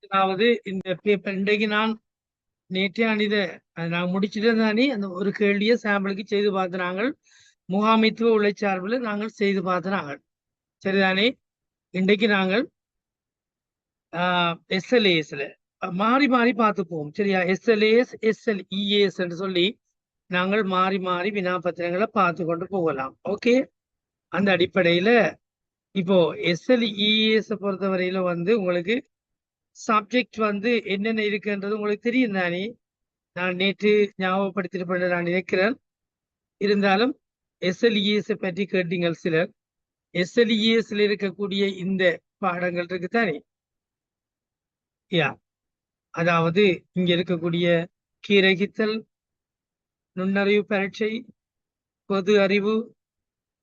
அதாவது இந்த பேப்பர் இன்றைக்கு நான் நேற்றே அணித நான் முடிச்சுட்டு தானே அந்த ஒரு கேள்வியை சாம்பிளுக்கு செய்து பார்த்து நாங்கள் முகாமைத்துவ உழைச்சார்பில் நாங்கள் செய்து பார்த்து நாங்கள் சரிதானே. இன்றைக்கு நாங்கள் எஸ்எல்ஏஎஸ்ல மாறி மாறி பார்த்துப்போம் சரியா. எஸ்எல்ஏஎஸ் எஸ்எல்இஏஎஸ் என்று சொல்லி நாங்கள் மாறி மாறி வினாபத்திரங்களை பார்த்து கொண்டு போகலாம். ஓகே, அந்த அடிப்படையில இப்போ எஸ்எல்இஏஎஸ் பொறுத்தவரையில வந்து உங்களுக்கு சப்ஜெக்ட் வந்து என்னென்ன இருக்குன்றது உங்களுக்கு தெரியும் தானே. நான் நேற்று ஞாபகப்படுத்திட்டு நான் நினைக்கிறேன். இருந்தாலும் எஸ்எல்இஎஸ் பற்றி கேட்டீங்கள் சிலர். எஸ்எல்இஎஸ்ல இருக்கக்கூடிய இந்த பாடங்கள் இருக்கு தானே. யா, அதாவது இங்க இருக்கக்கூடிய கிரகித்தல், நுண்ணறிவு பரீட்சை, பொது அறிவு,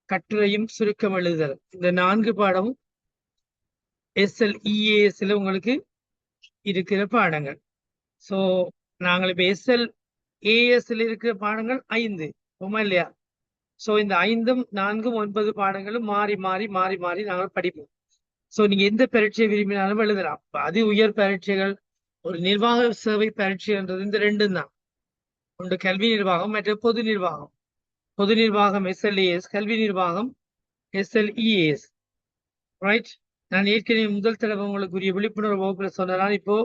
கட்டுரையும் சுருக்கம் எழுதுதல், இந்த 4 பாடமும் எஸ்எல்இஏஎஸ்ல உங்களுக்கு இருக்கிற பாடங்கள். சோ நாங்கள் இப்ப எஸ்எல்ஏஎஸ்ல இருக்கிற பாடங்கள் 5 இல்லையா. சோ இந்த 5ம் 4ம் 9 பாடங்களும் மாறி மாறி மாறி மாறி நாங்கள் படிப்போம். சோ நீங்க எந்த பரீட்சையை விரும்பினாலும் எழுதலாம். அதி உயர் பரீட்சைகள், ஒரு நிர்வாக சேவை பரீட்சைன்றது இந்த 2ம் தான். ஒன்று கல்வி நிர்வாகம், மற்ற பொது நிர்வாகம். பொது நிர்வாகம் எஸ்எல்ஏஎஸ், கல்வி நிர்வாகம் எஸ்எல்இஏஎஸ். ரைட். நான் ஏற்கனவே முதல் தடவை உங்களுக்குரிய விழிப்புணர்வு வகுப்புல சொன்னதான், இப்போ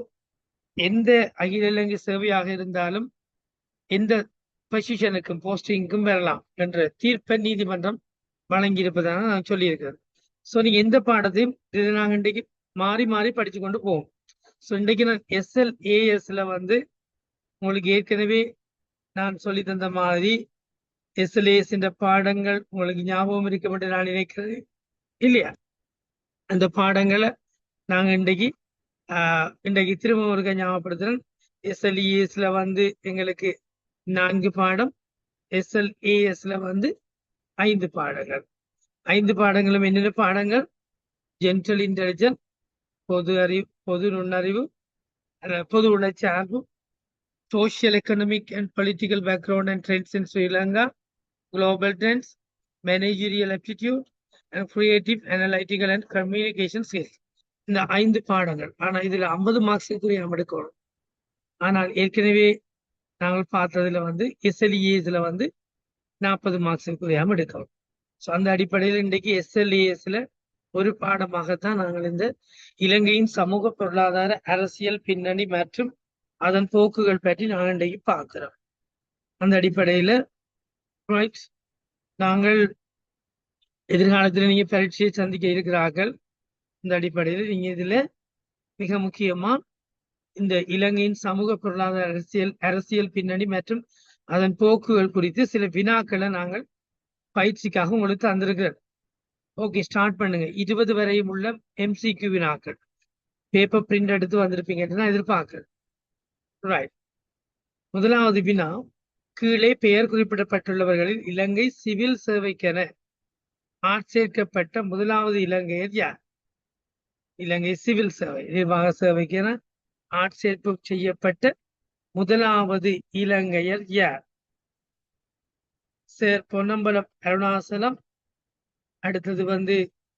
எந்த அகில இலங்கை சேவையாக இருந்தாலும் எந்த பொசிஷனுக்கும் போஸ்டிங்க்கும் வரலாம் என்ற தீர்ப்பை நீதிமன்றம் வழங்கி இருப்பதாக நான் சொல்லியிருக்கிறேன். ஸோ நீங்க எந்த பாடத்தையும் இது நாங்கள் இன்றைக்கு மாறி மாறி படிச்சு கொண்டு போவோம். ஸோ இன்றைக்கு நான் எஸ்எல்ஏஎஸ்ல வந்து உங்களுக்கு ஏற்கனவே நான் சொல்லி தந்த மாதிரி எஸ்எல்ஏஎஸ் என்ற பாடங்கள் உங்களுக்கு ஞாபகம் இருக்க என்று நான் நினைக்கிறேன் இல்லையா. அந்த பாடங்களை நாங்கள் இன்றைக்கு திரும்ப ஒரு ஞாபகப்படுத்துறேன். எஸ்எல்இஎஸ்ல வந்து எங்களுக்கு 4 பாடம், எஸ்எல்ஏஎஸ்ல வந்து 5 பாடங்கள். 5 பாடங்களும் என்னென்ன பாடங்கள்? ஜென்ரல் இன்டெலிஜென்ஸ், பொது அறிவு, பொது நுண்ணறிவு, பொது உழைச்சார்பு, social economic and political background and trends in Sri Lanka, global trends, managerial aptitude and creative analytical and communication skills. இந்த 5 பாடங்கள். ஆனா இதுல 50 மார்க்ஸுக்குரிய நம்ம எடுக்கணும். ஆனால் ஏற்கனவே நாங்கள் பார்த்ததுல வந்து எஸ்எல்இஎஸ்ல வந்து 40 மார்க்ஸுக்குரியாம எடுக்கணும். ஸோ அந்த அடிப்படையில் இன்றைக்கு எஸ்எல்ஏஎஸ்ல ஒரு பாடமாகத்தான் நாங்கள் இந்த இலங்கையின் சமூக பொருளாதார அரசியல் பின்னணி மற்றும் அதன் போக்குகள் பற்றி நாங்கள் இன்றைக்கு பார்க்கிறோம். அந்த அடிப்படையில நாங்கள் எதிர்காலத்தில் நீங்க பரீட்சையை சந்திக்க இருக்கிறார்கள். இந்த அடிப்படையில் நீங்க இதுல மிக முக்கியமா இந்த இலங்கையின் சமூக பொருளாதார அரசியல் பின்னணி மற்றும் அதன் போக்குகள் குறித்து சில வினாக்களை நாங்கள் பயிற்சிக்காக உங்களுக்கு தந்திருக்கிறோம். ஓகே, ஸ்டார்ட் பண்ணுங்க. 20 வரையும் உள்ள எம்சிக்யூ வினாக்கள் பேப்பர் பிரிண்ட் எடுத்து வந்திருப்பீங்கன்னு நான் எதிர்பார்க்கிறேன். ரைட். முதலாவது வினா, கீழே பெயர் குறிப்பிடப்பட்டுள்ளவர்களில் இலங்கை சிவில் சேவைக்கென ஆட்சேர்க்கப்பட்ட முதலாவது இலங்கையர் யார்? இலங்கை சிவில் சேவை நிர்வாக சேவைக்கென ஆட்சேர்ப்பு செய்யப்பட்ட முதலாவது இலங்கையர் யார்? சேர் பொன்னம்பலம் அருணாசலம், அடுத்தது வந்து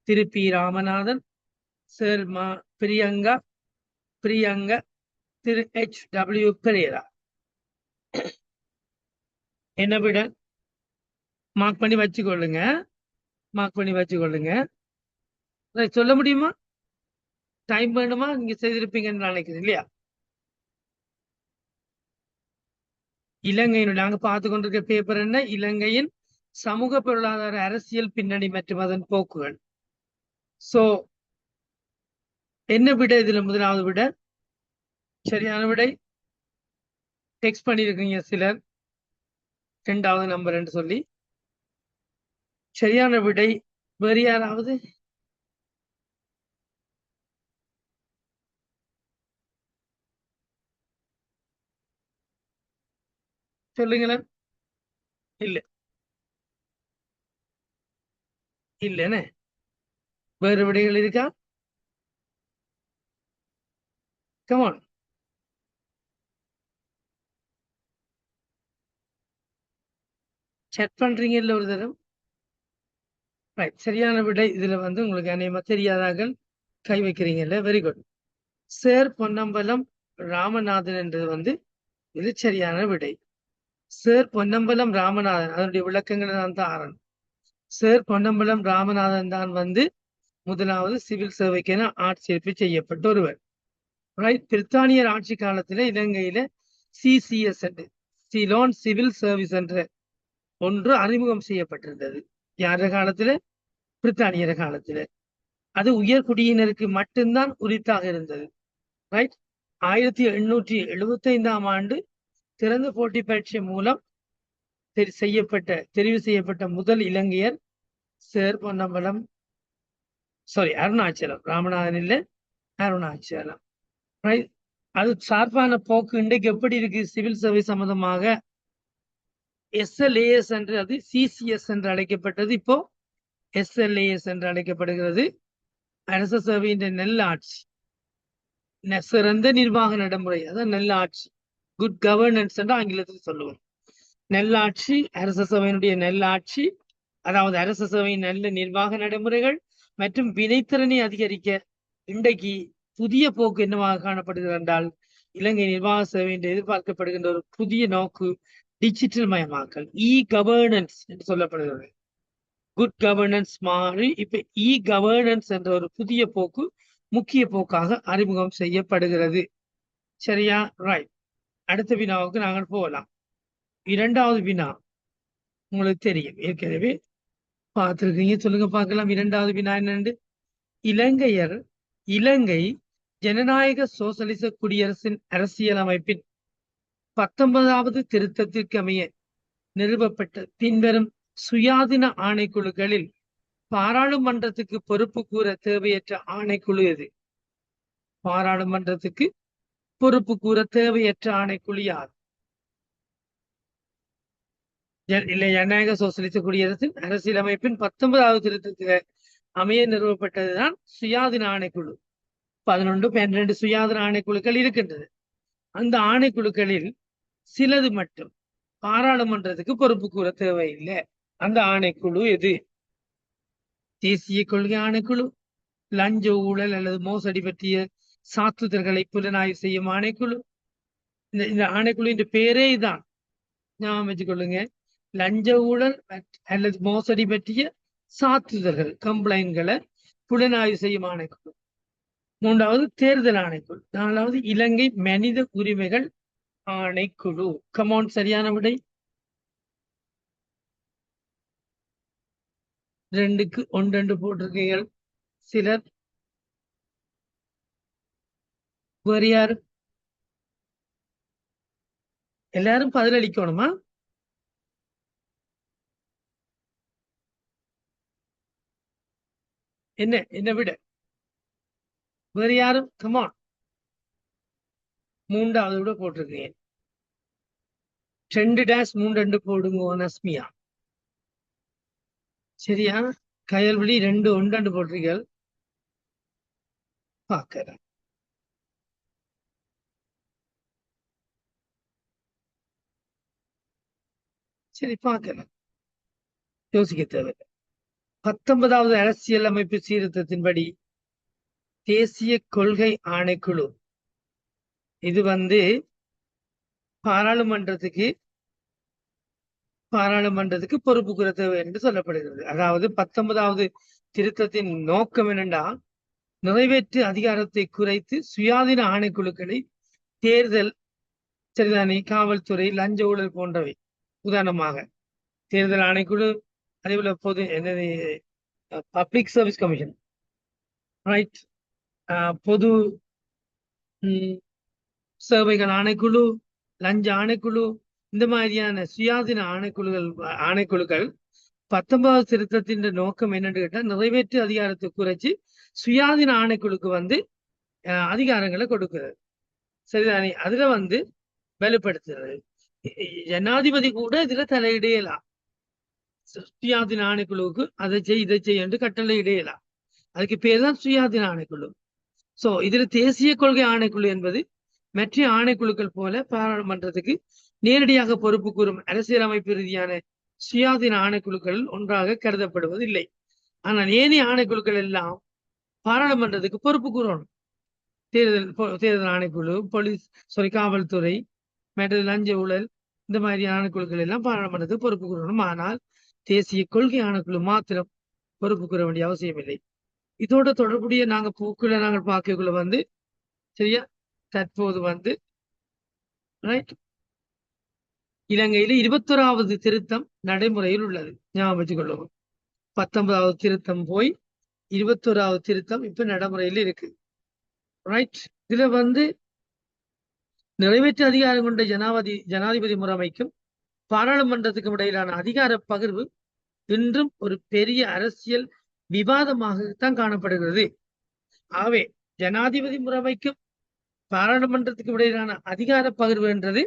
திருப்பி ராமநாதன், சேர் பிரியங்கா திரு HW பெரேரா. என்ன விட மார்க் பண்ணி வச்சுக்கொள்ளுங்க. சொல்ல முடியுமா? டைம் வேணுமா? நீங்க செய்திருப்பீங்கன்னு நினைக்கிறேன் இல்லையா. இலங்கையின் நாங்க பார்த்து கொண்டிருக்க பேப்பர் என்ன? இலங்கையின் சமூக பொருளாதார அரசியல் பின்னணி மற்றும் அதன் போக்குகள். சோ என்ன விட இதுல முதலாவது விட சரியான விடை டெக்ஸ்ட் பண்ணிருக்கீங்க சிலர், 2வது நம்பர் என்று சொல்லி. சரியான விடை வேறு யாராவது? சொல்லுங்களேன். இல்ல இல்லன்னு வேறு விடைகள் இருக்கா? கமான். செக் பண்றீங்க இல்ல ஒரு தரம். ரைட். சரியான விடை இதுல வந்து உங்களுக்கு அநேகமா தெரியாதார்கள் கை வைக்கிறீங்கல்ல. Very good. Sir Ponnambalam Ramanathan என்றது இது சரியான விடை. சேர் பொன்னம்பலம் ராமநாதன், அதனுடைய விளக்கங்களை நான் தாரன். சேர் பொன்னம்பலம் ராமநாதன் தான் முதலாவது சிவில் சேவைக்கென ஆட்சேர்ப்பு செய்யப்பட்ட ஒருவர். ரைட். பிரித்தானியர் ஆட்சி காலத்துல இலங்கையில சிசிஎஸ் என்று சிலோன் சிவில் சர்வீஸ் என்ற ஒன்று அறிமுகம் செய்யப்பட்டிருந்தது. யார காலத்துல? பிரித்தானியர் காலத்துல. அது உயர்குடியினருக்கு மட்டும்தான் உரித்தாக இருந்தது. ரைட். 1875ஆம் ஆண்டு திறந்த போட்டி பரீட்சை மூலம் தெரிவு செய்யப்பட்ட முதல் இலங்கையர் சேர் பொன்னம்பலம், அருணாச்சலம். ராமநாதன் இல்ல, அருணாச்சலம். ரைட். அது சார்பான போக்கு இன்றைக்கு எப்படி இருக்கு? சிவில் சர்வீஸ் சம்பந்தமாக SLAS என்று, அது CCS என்று அழைக்கப்பட்டது, இப்போ SLAS என்று அழைக்கப்படுகிறது. அரச சேவையின் நல்லாட்சி, சிறந்த நிர்வாக நடைமுறை, அதான் நல்லாட்சி, குட் கவர்னன்ஸ் என்று ஆங்கிலத்தில் சொல்லுவோம். நல்லாட்சி, அரச சபையினுடைய நல்லாட்சி, அதாவது அரச சபையின் நல்ல நிர்வாக நடைமுறைகள் மற்றும் வினைத்திறனை அதிகரிக்க இன்றைக்கு புதிய போக்கு என்னவாக காணப்படுகிறது என்றால், இலங்கை நிர்வாக சேவையின் எதிர்பார்க்கப்படுகின்ற ஒரு புதிய நோக்கு டிஜிட்டல் மயமாக்கல், கவர்னன்ஸ் என்று சொல்லப்படுகிறது. குட் கவர்னன்ஸ் மாறி இப்ப கவர்னன்ஸ் என்ற ஒரு புதிய போக்கு முக்கிய போக்காக அறிமுகம் செய்யப்படுகிறது. சரியா? ரைட். அடுத்த வினாவுக்கு நாங்கள் போகலாம். இரண்டாவது வினா உங்களுக்கு தெரியும், ஏற்கனவே பார்த்திருக்கீங்க. சொல்லுங்க பார்க்கலாம். இரண்டாவது வினா என்னண்டு? இலங்கை ஜனநாயக சோசலிச குடியரசின் அரசியலமைப்பின் 19வது திருத்தத்திற்கு அமைய நிறுவப்பட்ட பின்வரும் சுயாதீன ஆணைக்குழுக்களில் பாராளுமன்றத்துக்கு பொறுப்பு கூற தேவையற்ற ஆணைக்குழு எது? பாராளுமன்றத்துக்கு பொறுப்பு கூற தேவையற்ற ஆணைக்குழு யார்? ஜனநாயக சோசலிச குடியரசின் அரசியலமைப்பின் 19வது திருத்தத்தில் அமைய நிறுவப்பட்டதுதான் சுயாதீன ஆணைக்குழு. 11, 12 சுயாதீன ஆணைக்குழுக்கள் இருக்கின்றது. அந்த ஆணைக்குழுக்களில் சிலது மட்டும் பாராளுமன்றத்துக்கு பொறுப்பு கூற தேவையில்லை. அந்த ஆணைக்குழு எது? தேசிய கொள்கை ஆணைக்குழு, லஞ்ச ஊழல் அல்லது மோசடி பற்றிய சாத்துதல்களை புலனாய்வு செய்யும் ஆணைக்குழு. இந்த ஆணைக்குழு பேரே தான், ஞாபகம் வச்சுக்கொள்ளுங்க. லஞ்ச ஊழல் அல்லது மோசடி பற்றிய சாத்துதல்கள், கம்ப்ளைண்ட்களை புலனாய்வு செய்யும் ஆணைக்குழு. 3வது தேர்தல் ஆணைக்குழு. 4வது இலங்கை மனித உரிமைகள் ஆணைக்குழு. கமௌன், சரியான விடை. 2க்கு 1 போட்டிருக்கீர்கள் சிலர். வேறு யாரு? எல்லாரும் பதிலளிக்கணுமா? என்ன விட வேறு யாரும்? கமான். 3வது விட போட்டிருக்கீங்க. 2-3 போடுங்க நஸ்மியா. சரியா? கயல்வழி 2-1 போட்டிருக்கீர்கள். பார்க்கிறேன். சரி, பார்க்கிறேன். யோசிக்க தேவையில்லை. 19வது அரசியல் அமைப்பு சீர்திருத்தத்தின்படி தேசிய கொள்கை ஆணைக்குழு இது பாராளுமன்றத்துக்கு பொறுப்பு கூற தேவை என்று சொல்லப்படுகிறது. அதாவது 19வது திருத்தத்தின் நோக்கம் என்னென்றா, நிறைவேற்று அதிகாரத்தை குறைத்து சுயாதீன ஆணைக்குழுக்களை தேர்தல், சரிதானே, காவல்துறை, லஞ்ச ஊழல் போன்றவை. உதாரணமாக தேர்தல் ஆணைக்குழு, அதே போல பப்ளிக் சர்வீஸ் கமிஷன், ரைட், பொது சேவைகள் ஆணைக்குழு, லஞ்ச ஆணைக்குழு, இந்த மாதிரியான சுயாதீன ஆணைக்குழுக்கள் 19வது திருத்தத்தின் நோக்கம் என்னன்னு கேட்டா, நிறைவேற்று அதிகாரத்தை குறைச்சு சுயாதீன ஆணைக்குழுக்கு அதிகாரங்களை கொடுக்கிறது. சரிதானே? அதுல வலுப்படுத்துறது. ஜனாதிபதி கூட இதுல தலையிடையலாம். சுயாதீன ஆணைக்குழுவுக்கு அதை செய் இதை செய் என்று கட்டளை இடையலாம். அதுக்கு பேர் தான் சுயாதீன ஆணைக்குழு. சோ இதுல தேசிய கொள்கை ஆணைக்குழு என்பது மற்ற ஆணைக்குழுக்கள் போல பாராளுமன்றத்துக்கு நேரடியாக பொறுப்பு கூறும் அரசியலமைப்பு ரீதியான சுயாதீன ஆணைக்குழுக்கள் ஒன்றாக கருதப்படுவதில்லை. ஆனால் ஏனைய ஆணைக்குழுக்கள் எல்லாம் பாராளுமன்றத்துக்கு பொறுப்பு கூறணும். தேர்தல் ஆணைக்குழு, காவல்துறை, மற்ற லஞ்ச ஊழல் இந்த மாதிரி ஆணைக்குழுக்கள் எல்லாம் பாராளுமன்றத்துக்கு பொறுப்பு கூறணும். ஆனால் தேசிய கொள்கை ஆணைக்குழு மாத்திரம் பொறுப்பு கூற வேண்டிய அவசியம் இல்லை. இதோட தொடர்புடைய நாங்கள் பார்க்கக்குள்ள சரியா தற்போது ரைட் இலங்கையில 21வது திருத்தம் நடைமுறையில் உள்ளது. ஞாபகம் வச்சுக் கொள்ளுவோம். 19வது திருத்தம் போய் 21வது திருத்தம் இப்ப நடைமுறையில் இருக்கு. ரைட் இதுல நிறைவேற்று அதிகாரம் கொண்ட ஜனாதிபதி முறைமைக்கும் பாராளுமன்றத்துக்கும் இடையிலான அதிகார பகிர்வு இன்றும் ஒரு பெரிய அரசியல் விவாதமாகத்தான் காணப்படுகிறது. ஆகவே ஜனாதிபதி முறைமைக்கும் பாராளுமன்றத்துக்கும் இடையிலான அதிகார பகிர்வு என்றது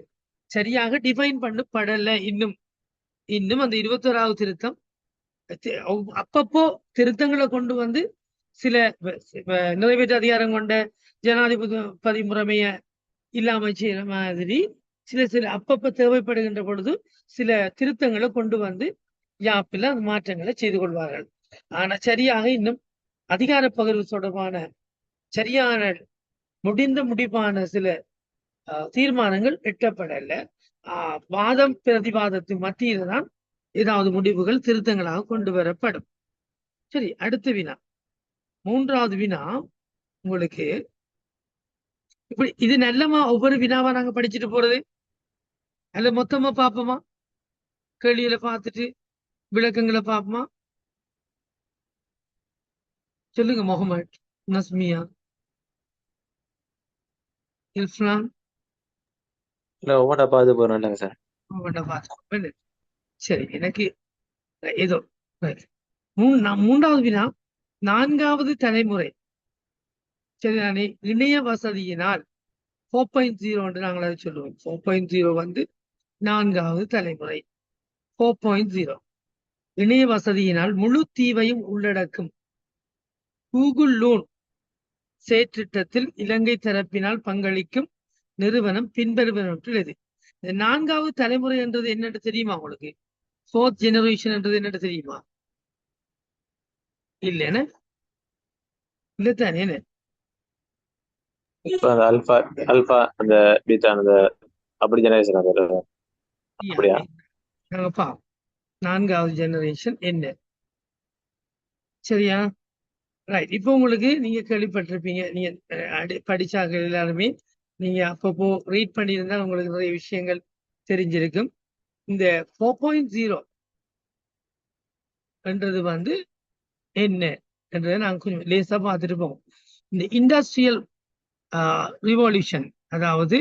சரியாக டிஃபைன் பண்ணப்படல. இன்னும் அந்த 21வது திருத்தம் அப்பப்போ திருத்தங்களை கொண்டு சில நிறைவேற்று அதிகாரம் கொண்ட ஜனாதிபதி முறைமைய இல்லாம செய்யற மாதிரி சில அப்பப்ப தேவைப்படுகின்ற பொழுது சில திருத்தங்களை கொண்டு யாப்பில் அந்த மாற்றங்களை செய்து கொள்வார்கள். ஆனா சரியாக இன்னும் அதிகார பகிர்வு தொடர்பான சரியான முடிப்பான சில தீர்மானங்கள் எட்டப்படல. வாதம் பிரதிவாதத்தின் மத்தியில தான் ஏதாவது முடிவுகள் திருத்தங்களாக கொண்டு வரப்படும். சரி, அடுத்த வினா, 3வது வினா உங்களுக்கு இப்படி இது நல்லமா ஒவ்வொரு வினாவா நாங்க படிச்சுட்டு போறது அல்ல மொத்தமா பார்ப்போமா? கேள்விகளை பார்த்துட்டு விளக்கங்களை பார்ப்போமா? சொல்லுங்க முகமது, நஸ்மியா, இல்ஃப்ரான். சார். சரி, எனக்கு ஏதோ 3வது வினா 4வது தலைமுறை சரிதானே இணைய வசதியினால் 4.0 என்று நாங்கள் அதை சொல்லுவோம். 4.0 4வது தலைமுறை 4.0 இணைய வசதியினால் முழு தீவையும் உள்ளடக்கும் கூகுள் லூன் செயற்றிட்டத்தில் இலங்கை தரப்பினால் பங்களிக்கும் நிறுவனம் பின்வருவனவற்றில் எது? இந்த 4வது தலைமுறை என்றது என்னன்னு தெரியுமா உங்களுக்கு? 4th ஜெனரேஷன் என்றது என்னன்னு தெரியுமா? இல்லைன்னு இல்லத்தானே என்ன அல்பா அந்த பீட்டா அந்த அப்படி ஜெனரேஷன் அப்படியா? நாங்கப்பா 4வது ஜெனரேஷன் என்ன? சரியா? ரைட். இப்போ உங்களுக்கு நீங்க கேள்விப்பட்டிருப்பீங்க, நீங்க படிச்சாங்க எல்லாருமே, நீங்க அப்பப்போ ரீட் பண்ணியிருந்தால் உங்களுக்கு நிறைய விஷயங்கள் தெரிஞ்சிருக்கும். இந்த 4.0 என்றது என்ன என்றதை நாங்கள் கொஞ்சம் லேசா பார்த்துட்டு போவோம். இந்த இண்டஸ்ட்ரியல் ரிவல்யூஷன், அதாவது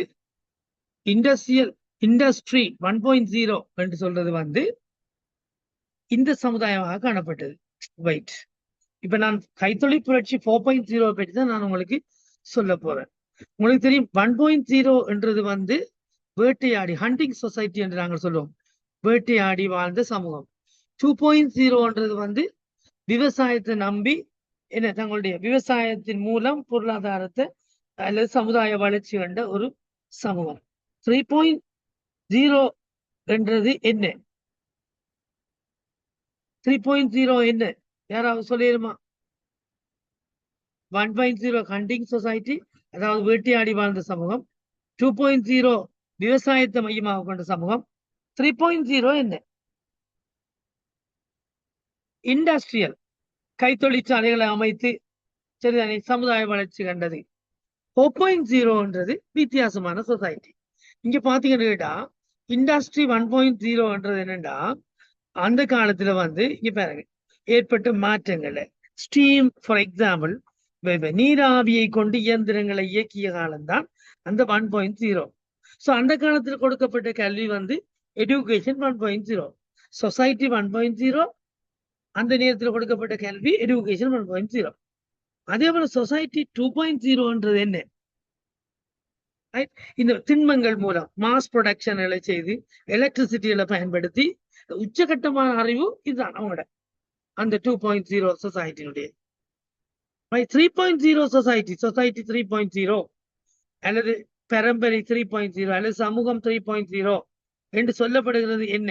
இண்டஸ்ட்ரி 1.0 என்று சொல்றது இந்த சமுதாயமாக காணப்பட்டது. ரைட். இப்ப நான் கைத்தொழில் புரட்சி 4.0 பற்றி தான் நான் உங்களுக்கு சொல்ல போறேன். உங்களுக்கு தெரியும் 1.0 என்றது வேட்டையாடி ஹண்டிங் சொசைட்டி என்று நாங்கள் சொல்லுவோம், வேட்டையாடி வாழ்ந்த சமூகம். 2.0 விவசாயத்தை நம்பி தங்களுடைய விவசாயத்தின் மூலம் பொருளாதாரத்தை அல்லது சமுதாய வளர்ச்சி கண்ட ஒரு சமூகம். 3.0 என்றது என்ன? 3.0 என்ன? யாராவது சொல்லிடுமா? 1.0 ஹண்டிங் சொசைட்டி, அதாவது வேட்டையாடி வாழ்ந்த சமூகம். 2.0 விவசாயத்தை மையமாக கொண்ட சமூகம். 3.0 என்ன? இண்டஸ்ட்ரியல், கைத்தொழிற்சாலைகளை அமைத்து சரிதானே சமுதாய வளர்ச்சி கண்டது. 4.0 வித்தியாசமான சொசைட்டி. இங்க பாத்தீங்கன்னு கேட்டா இண்டஸ்ட்ரி 1.0 என்னன்னா அந்த காலத்துல இங்க பாருங்க ஏற்பட்ட மாற்றங்கள்ல ஸ்டீம் ஃபார் எக்ஸாம்பிள் நீராவியை கொண்டு இயந்திரங்களை இயக்கிய காலம்தான் அந்த 1.0. ஸோ அந்த காலத்தில் கொடுக்கப்பட்ட கல்வி எஜுகேஷன் 1.0, சொசைட்டி 1.0, அந்த நேரத்தில் கொடுக்கப்பட்ட கல்வி எஜுகேஷன் 1.0. அதே போல சொசைட்டி 2.0 என்ன? இந்த திண்மங்கள் மூலம் மாஸ் ப்ரொடக்ஷன்களை செய்து எலக்ட்ரிசிட்டிகளை பயன்படுத்தி உச்சகட்டமான அறிவு இதுதான் அவங்களோட அந்த 2.0 சொசைட்டியுடைய. 3.0 சொசைட்டி 3.0 அல்லது பரம்பரை 3.0 அல்லது சமூகம் 3.0 என்று சொல்லப்படுகிறது என்ன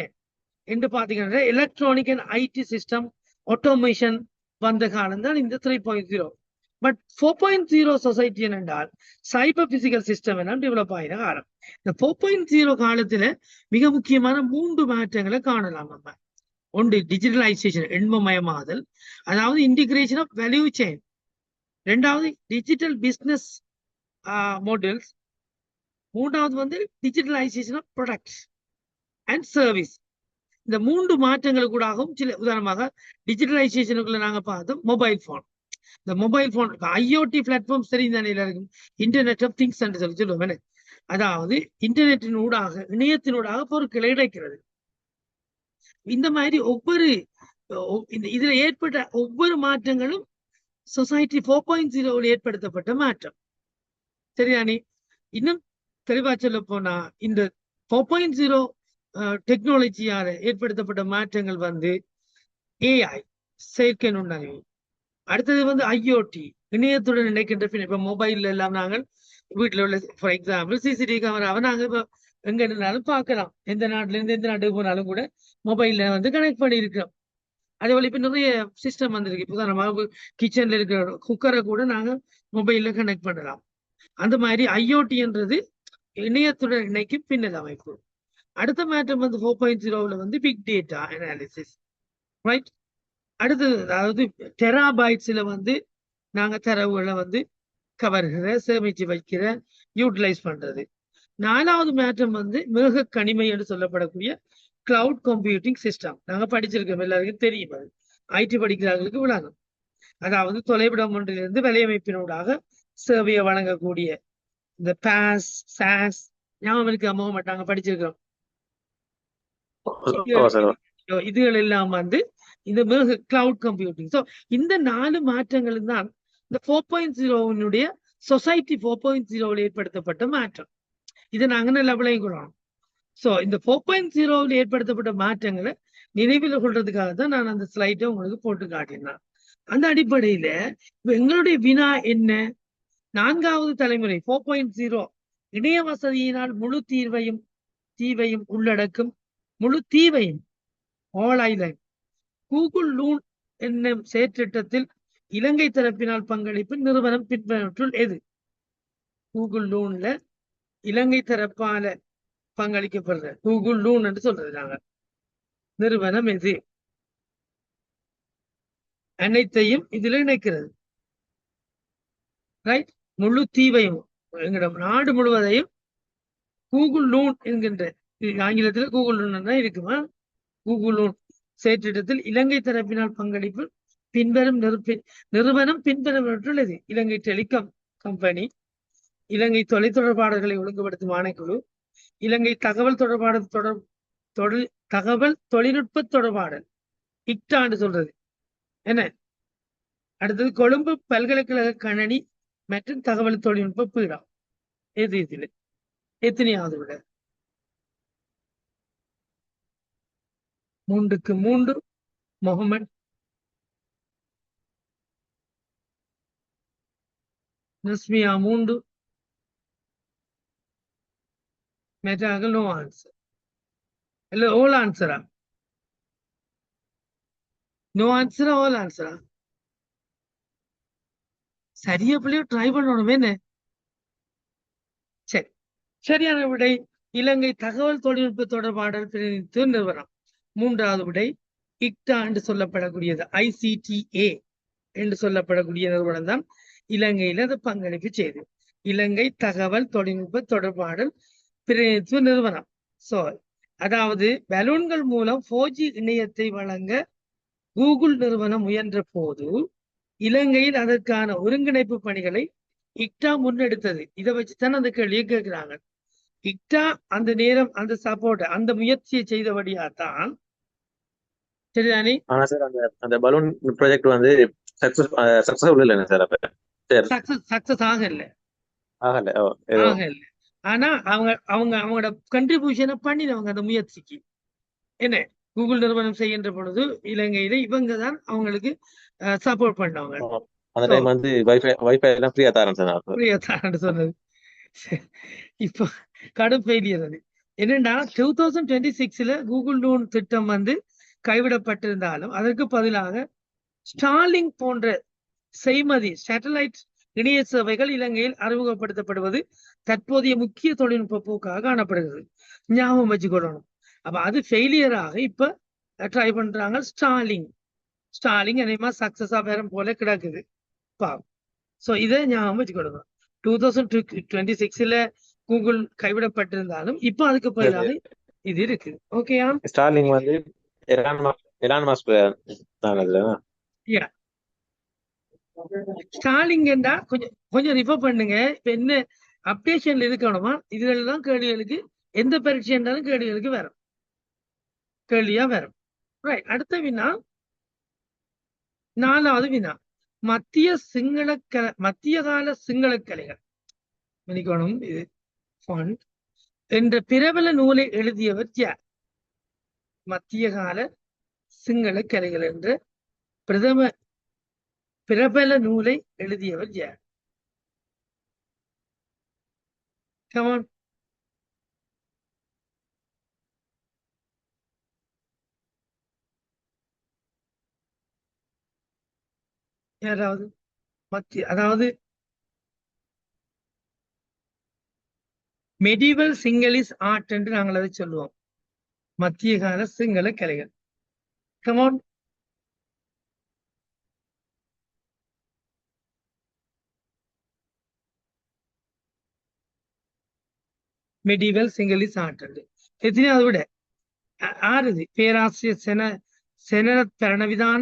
என்று பாத்தீங்கன்னா electronic and IT system automation வந்த காலம் தான் இந்த 3.0. பட் 4.0 சொசைட்டி என்றால் சைபர் பிசிக்கல் சிஸ்டம் எல்லாம் டெவலப் ஆகிற காலம். இந்த 4.0 காலத்துல மிக முக்கியமான 3 மாற்றங்களை காணலாம் நம்ம. ஒன்று டிஜிட்டலைசேஷன், எண்மமயமாதல், அதாவது இன்டிகிரேஷன் ஆஃப் வேல்யூ செயின். ரெண்டாவது டிஜிட்டல் பிசினஸ் மாடல்ஸ். மூன்றாவது வந்து digitalisation of products and service. இந்த 3 மாற்றங்கள் கூடாகவும் சில உதாரணமாக டிஜிட்டலைசேஷனுக்குள்ள நாங்க பார்த்தோம் மொபைல் போன். இந்த மொபைல் போன் ஐஓடி பிளாட்ஃபார்ம் தெரிந்தானே எல்லாருக்கும், இன்டர்நெட் ஆஃப் திங்ஸ் என்று சொல்லுவோம். அதாவது இன்டர்நெட்டின் ஊடாக, இணையத்தினூடாக பொருட்களை இணைக்கிறது. இந்த மாதிரி ஒவ்வொரு இதுல ஏற்பட்ட ஒவ்வொரு மாற்றங்களும் சொசைட்டி 4.0 ஏற்படுத்தப்பட்ட மாற்றம். சரியானே? இன்னும் தெளிவா சொல்ல போனா இந்த 4.0 டெக்னாலஜியால ஏற்படுத்தப்பட்ட மாற்றங்கள் வந்து ஏஐ, செயற்கை நுண்ணறிவு. அடுத்தது வந்து ஐஓடி, இணையத்துடன் இணைக்கின்ற. இப்ப மொபைல்ல எல்லாம் நாங்கள் வீட்டுல உள்ள ஃபார் எக்ஸாம்பிள் சிசிடிவி கேமராவை நாங்க இப்ப எங்க இருந்தாலும் பார்க்கலாம். எந்த நாட்டுல இருந்து எந்த நாட்டுக்கு போனாலும் கூட மொபைல்ல வந்து கனெக்ட் பண்ணி இருக்கிறோம். அதே போல இப்ப நிறைய சிஸ்டம் வந்திருக்கு. உதாரணமாக கிச்சன்ல இருக்கிற குக்கரை கூட நாங்க மொபைல்ல கனெக்ட் பண்ணலாம். அந்த மாதிரி ஐஓடி என்றது இணையத்துடன் இணைக்கும் பின்னல் அமைப்பு. அடுத்த மாற்றம் வந்து 4.0 வந்து பிக் டேட்டா அனாலிசிஸ், ரைட்? அடுத்தது அதாவது டெராபைட்ஸ்ல வந்து நாங்க தரவுகளை வந்து கவர்கிற, சேமிச்சு வைக்கிற, யூட்டிலைஸ் பண்றது. 4வது மாற்றம் வந்து மிருக கணிமை என்று சொல்லப்படக்கூடிய கிளவுட் கம்ப்யூட்டிங் சிஸ்டம். நாங்க படிச்சிருக்கோம், எல்லாருக்கும் தெரியும். அது ஐடி படிக்கிறவர்களுக்கு விளங்கும். அதாவது தொலைவிடம் ஒன்றிலிருந்து வலையமைப்பினூடாக சேவையை வழங்கக்கூடிய இந்த பாஸ், சாஸ், ஞாபகம் இருக்கு அம்மா மாட்டாங்க, படிச்சிருக்கோம். இதுகள் எல்லாம் வந்து இந்த மிருக கிளவுட் கம்ப்யூட்டிங். ஸோ இந்த 4 மாற்றங்களும் தான் இந்த 4.0 சொசைட்டி 4.0 ஏற்படுத்தப்பட்ட மாற்றம். இதை நாங்க நல்லா விளங்கிக்கொள்ளணும். ஸோ இந்த 4.0 ஏற்படுத்தப்பட்ட மாற்றங்களை நினைவில் கொள்றதுக்காக தான் நான் அந்த ஸ்லைட்டை உங்களுக்கு போட்டு காட்டினேன். அந்த அடிப்படையில எங்களுடைய வினா என்ன? 4வது தலைமுறை 4.0 இணைய வசதியினால் முழு தீவையும் உள்ளடக்கும். முழு தீவையும், ஆல் ஐலண்ட். கூகுள் லூன் என்னும் செயற்திட்டத்தில் இலங்கை தரப்பினால் பங்களிப்பு நிறுவனம் பின்பற்றுள் எது? கூகுள் லூன்ல இலங்கை தரப்பால பங்களிக்கப்படுற கூகுள் லூன் என்று சொல்றது நாங்க நிறுவனம் எது? அனைத்தையும் இதுல இணைக்கிறது, ரைட்? முழு தீவையும், எங்களோட நாடு முழுவதையும் கூகுள் லூன் என்கின்ற, ஆங்கிலத்துல கூகுள் லூன் தான் இருக்குமா? கூகுள் லூன் செயற்றிட்டத்தில் இலங்கை தரப்பினால் பங்களிப்பு பின்வரும் நிறுவனம் பின்வருவற்றுள்ளது: இலங்கை டெலிகாம் கம்பெனி, இலங்கை தொலைத்தொடர்பாளர்களை ஒழுங்குபடுத்தும் ஆணைக்குழு, இலங்கை தகவல் தொழில்நுட்ப தொடர்பாடல், இக்டான்னு சொல்றது என்ன. அடுத்தது கொழும்பு பல்கலைக்கழக கணனி மற்றும் தகவல் தொழில்நுட்ப பீடம். எது இதுல எத்தனையாவது விட? 3க்கு 3. முகமது நஸ்மியா 3. மெட்டாக்கள் நோ ஆன்சர். இல்ல ஓல் ஆன்சரா? நோ ஆன்சரா ஓல் ஆன்சரா? சரியா பிள்ளையோ ட்ரை பண்ணணுமே என்ன? சரி, சரியான விடை இலங்கை தகவல் தொழில்நுட்ப தொடர்பாடல் பிரதிநிதித்துவ நிறுவனம். 3வது விடை இக்டா என்று சொல்லப்படக்கூடியது, ICTA என்று சொல்லப்படக்கூடிய நிறுவனம் தான் இலங்கையில அது பங்களிப்பு செய்து. இலங்கை தகவல் தொழில்நுட்ப தொடர்பாடல் பிரதிநிதித்துவ நிறுவனம். சோ அதாவது பலூன்கள் மூலம் 4G இணையத்தை வழங்க கூகுள் நிறுவனம் முயன்ற போது இலங்கையில் அதற்கான ஒருங்கிணைப்பு பணிகளை இக்டா முன்னெடுத்தது. இதை வச்சுதான் அந்த கேள்வியை கேட்கிறாங்க. இக்டா அந்த நேரம் அந்த சப்போர்ட் அந்த முயற்சியை செய்தபடியாத்தான். சரிதானே? ஆனா சார் அந்த பலூன் ப்ராஜெக்ட் வந்து சக்சஸ்ஃபுல் இல்லைங்க சார். அப்ப சக்சஸ் ஆகல. ஆனா அவங்களோட கண்ட்ரிபியூஷனை பண்ணினவங்க அந்த முயற்சிக்கு. என்ன கூகுள் நிறுவனம் செய்கின்ற பொழுது இலங்கையில இவங்க தான் அவங்களுக்கு சப்போர்ட் பண்ணவங்க. அந்த டைம் வந்து வைஃபை எல்லாம் ஃப்ரீயா தரேன் சொன்னது. இப்போ கடும் ஃபெயிலியர் அது. என்னன்னா 2026 கூகுள் லூன் திட்டம் வந்து கைவிடப்பட்டிருந்தாலும் அதற்கு பதிலாக ஸ்டார்லிங் போன்ற செய்மதி சேட்டலைட் இணைய சேவைகள் இலங்கையில் அறிமுகப்படுத்தப்படுவது தற்போதைய முக்கிய தொழில்நுட்ப போக்காக காணப்படுகிறது. ஞாபகம் வச்சுக்கொள்ளணும். அப்ப அது ஃபெயிலியராக இப்ப ட்ரை பண்றாங்க. ஸ்டாலிங் என்னமா சக்சஸா வேற போல கிடக்குது பாவம். சோ இதை ஞாபகம் வச்சுக்கொள்ளுங்க. 2026ல கூகுள் கைவிடப்பட்டிருந்தாலும் இப்போ அதுக்கு பதிலாக இது இருக்கு. ஓகேயா? ஸ்டார்லிங் வந்து எலான் மாஸ்க் தான் அதுல. ஸ்டாலிங் என்றா கொஞ்சம் ரிஃபர் பண்ணுங்க. இப்ப என்ன அப்டேஷன்ல இருக்கணுமா? இதுல எல்லாம் கேள்விகளுக்கு எந்த பரீட்சை என்றாலும் கேள்விகளுக்கு வரும். கேள்வியா வரும். ரைட். அடுத்த வினா 4வது வினா. மத்திய கால சிங்கள கலைகள் மன்னிக்கணும் இது font என்ற பிரபல நூலை எழுதியவர் யார்? மத்திய கால சிங்கள கலைகள் என்ற பிரபல நூலை எழுதியவர் யார்? Come on. யாராவது அதாவது மெடிவல் சிங்களீஸ் ஆர்ட் என்று நாங்கள் அதை சொல்லுவோம். மத்திய கால சிங்கள கலைகள். கமான். மெடிவல் சிங்களீஸ் ஆர்ட் என்று எத்தனையாவது விட 6. பேராசிரியர் செனரத் பிரணவிதான,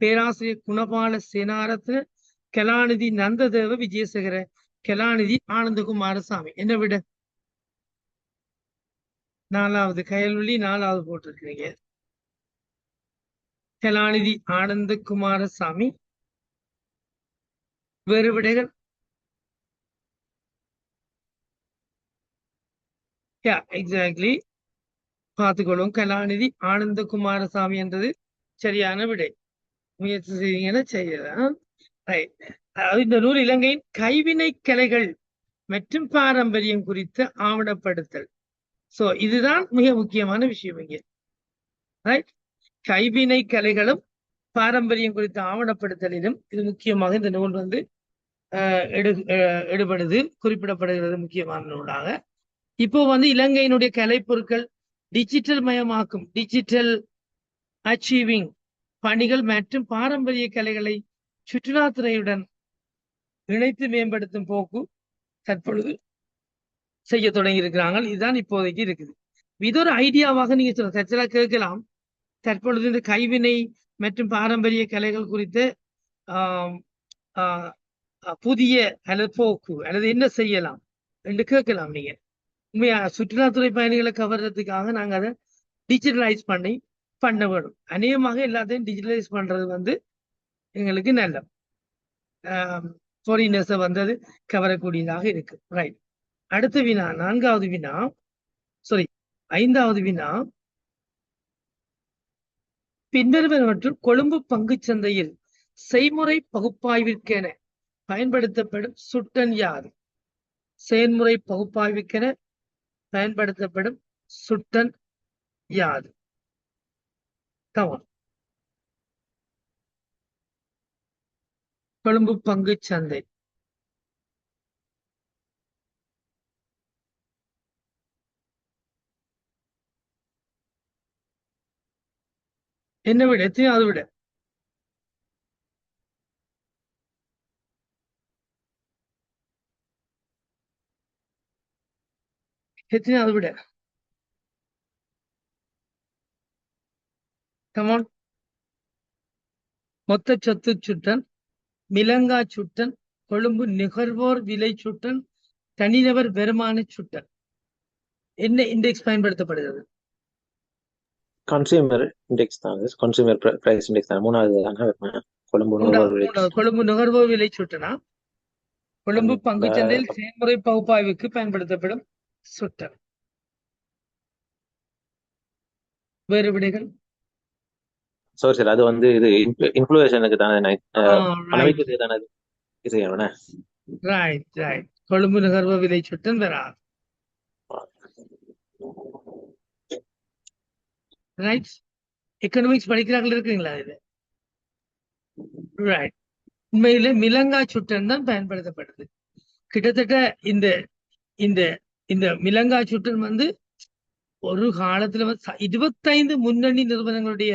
பேராசிரியர் குணபால சேனாரத்ன, கலாநிதி நந்ததேவ விஜயசேகர, கலாநிதி ஆனந்தகுமாரசாமி. என்ன விட 4வது கயல்வெளி 4வது போட்டிருக்கிறீங்க. கலாநிதி ஆனந்தகுமாரசாமி. வேறு விடைகள்? எக்ஸாக்ட்லி பார்த்துக்கொள்ளும். கலாநிதி ஆனந்தகுமாரசாமி என்றது சரியான விடை. முயற்சி செய்வீங்கன்னா செய்யலாம். இந்த நூல் இலங்கையின் கைவினை கலைகள் மற்றும் பாரம்பரியம் குறித்த ஆவணப்படுத்தல். சோ இதுதான் மிக முக்கியமான விஷயம் இங்கே. ரைட். கைவினை கலைகளும் பாரம்பரியம் குறித்த ஆவணப்படுத்தலிலும் இது முக்கியமாக இந்த நூல் வந்து எடுபடுது, குறிப்பிடப்படுகிறது முக்கியமான நூலாக. இப்போ வந்து இலங்கையினுடைய கலைப்பொருட்கள் டிஜிட்டல் மயமாக்கும், டிஜிட்டல் அச்சீவிங் பணிகள் மற்றும் பாரம்பரிய கலைகளை சுற்றுலாத்துறையுடன் இணைத்து மேம்படுத்தும் போக்கு தற்பொழுது செய்ய தொடங்கி இருக்கிறாங்க. இதுதான் இப்போதைக்கு இருக்குது. இது ஒரு ஐடியாவாக நீங்க சொல்ல கேட்கலாம். தற்பொழுது இந்த கைவினை மற்றும் பாரம்பரிய கலைகள் குறித்த புதிய அல்லது போக்கு அல்லது என்ன செய்யலாம் என்று கேட்கலாம். நீங்க உண்மையா சுற்றுலாத்துறை பயணிகளை கவர்றதுக்காக நாங்க அதை டிஜிட்டலைஸ் பண்ண வேணும். அநேகமாக எல்லாத்தையும் டிஜிட்டலைஸ் பண்றது வந்து எங்களுக்கு நல்ல ஃபாரினர்ஸை வந்தது கவரக்கூடியதாக இருக்கு. ரைட். அடுத்த வினா 4வது வினா, சாரி 5வது வினா. பின்வருவனவற்றுள் கொழும்பு பங்குச்சந்தையில் செய்முறை பகுப்பாய்விற்கென பயன்படுத்தப்படும் சுட்டன் யாது? செயல்முறை பகுப்பாய்விற்கென பயன்படுத்தப்படும் சுட்டன் யாது? கொழும்பு பங்கு சந்தை. என்ன விட எத்தனையாவது விட? எத்தனையாவது விட? கமான். மொத்த சொத்து சுட்டன், மிலங்கா சுட்டன், கொழும்பு நுகர்வோர் விலை சுட்டன், தனிநபர் வருமான சுட்டன். என்ன இண்டெக்ஸ் பயன்படுத்தப்படுகிறது? கன்சியூமர் இண்டெக்ஸ் தான். கன்சியூமர் பிரைஸ் இண்டெக்ஸ் தான். 3வது கொழும்பு நுகர்வோர் விலை சுட்டனா கொழும்பு பங்குச்சந்தையில் செயல்முறை பகுப்பாய்வுக்கு பயன்படுத்தப்படும் சுட்டன். வேறு விடைகள்? சார் அது வந்து இது இன்ஃப்ளூயேஷனுக்கு தானே, பணவீக்கத்துக்கு தானே இது. ரைட். கொழும்பு நுகர்வோர் விலை சுட்டன் வராது. ரைட். எக்கனாமிக்ஸ் படிக்கிறார்கள் இருக்கீங்களா இது? ரைட். உண்மையிலே மிலங்கா சுட்டன் தான் பயன்படுத்தப்படுது. கிட்டத்தட்ட இந்த இந்த இந்த மிலங்கா சுட்டன் வந்து ஒரு காலத்துல வந்து 25 முன்னணி நிறுவனங்களுடைய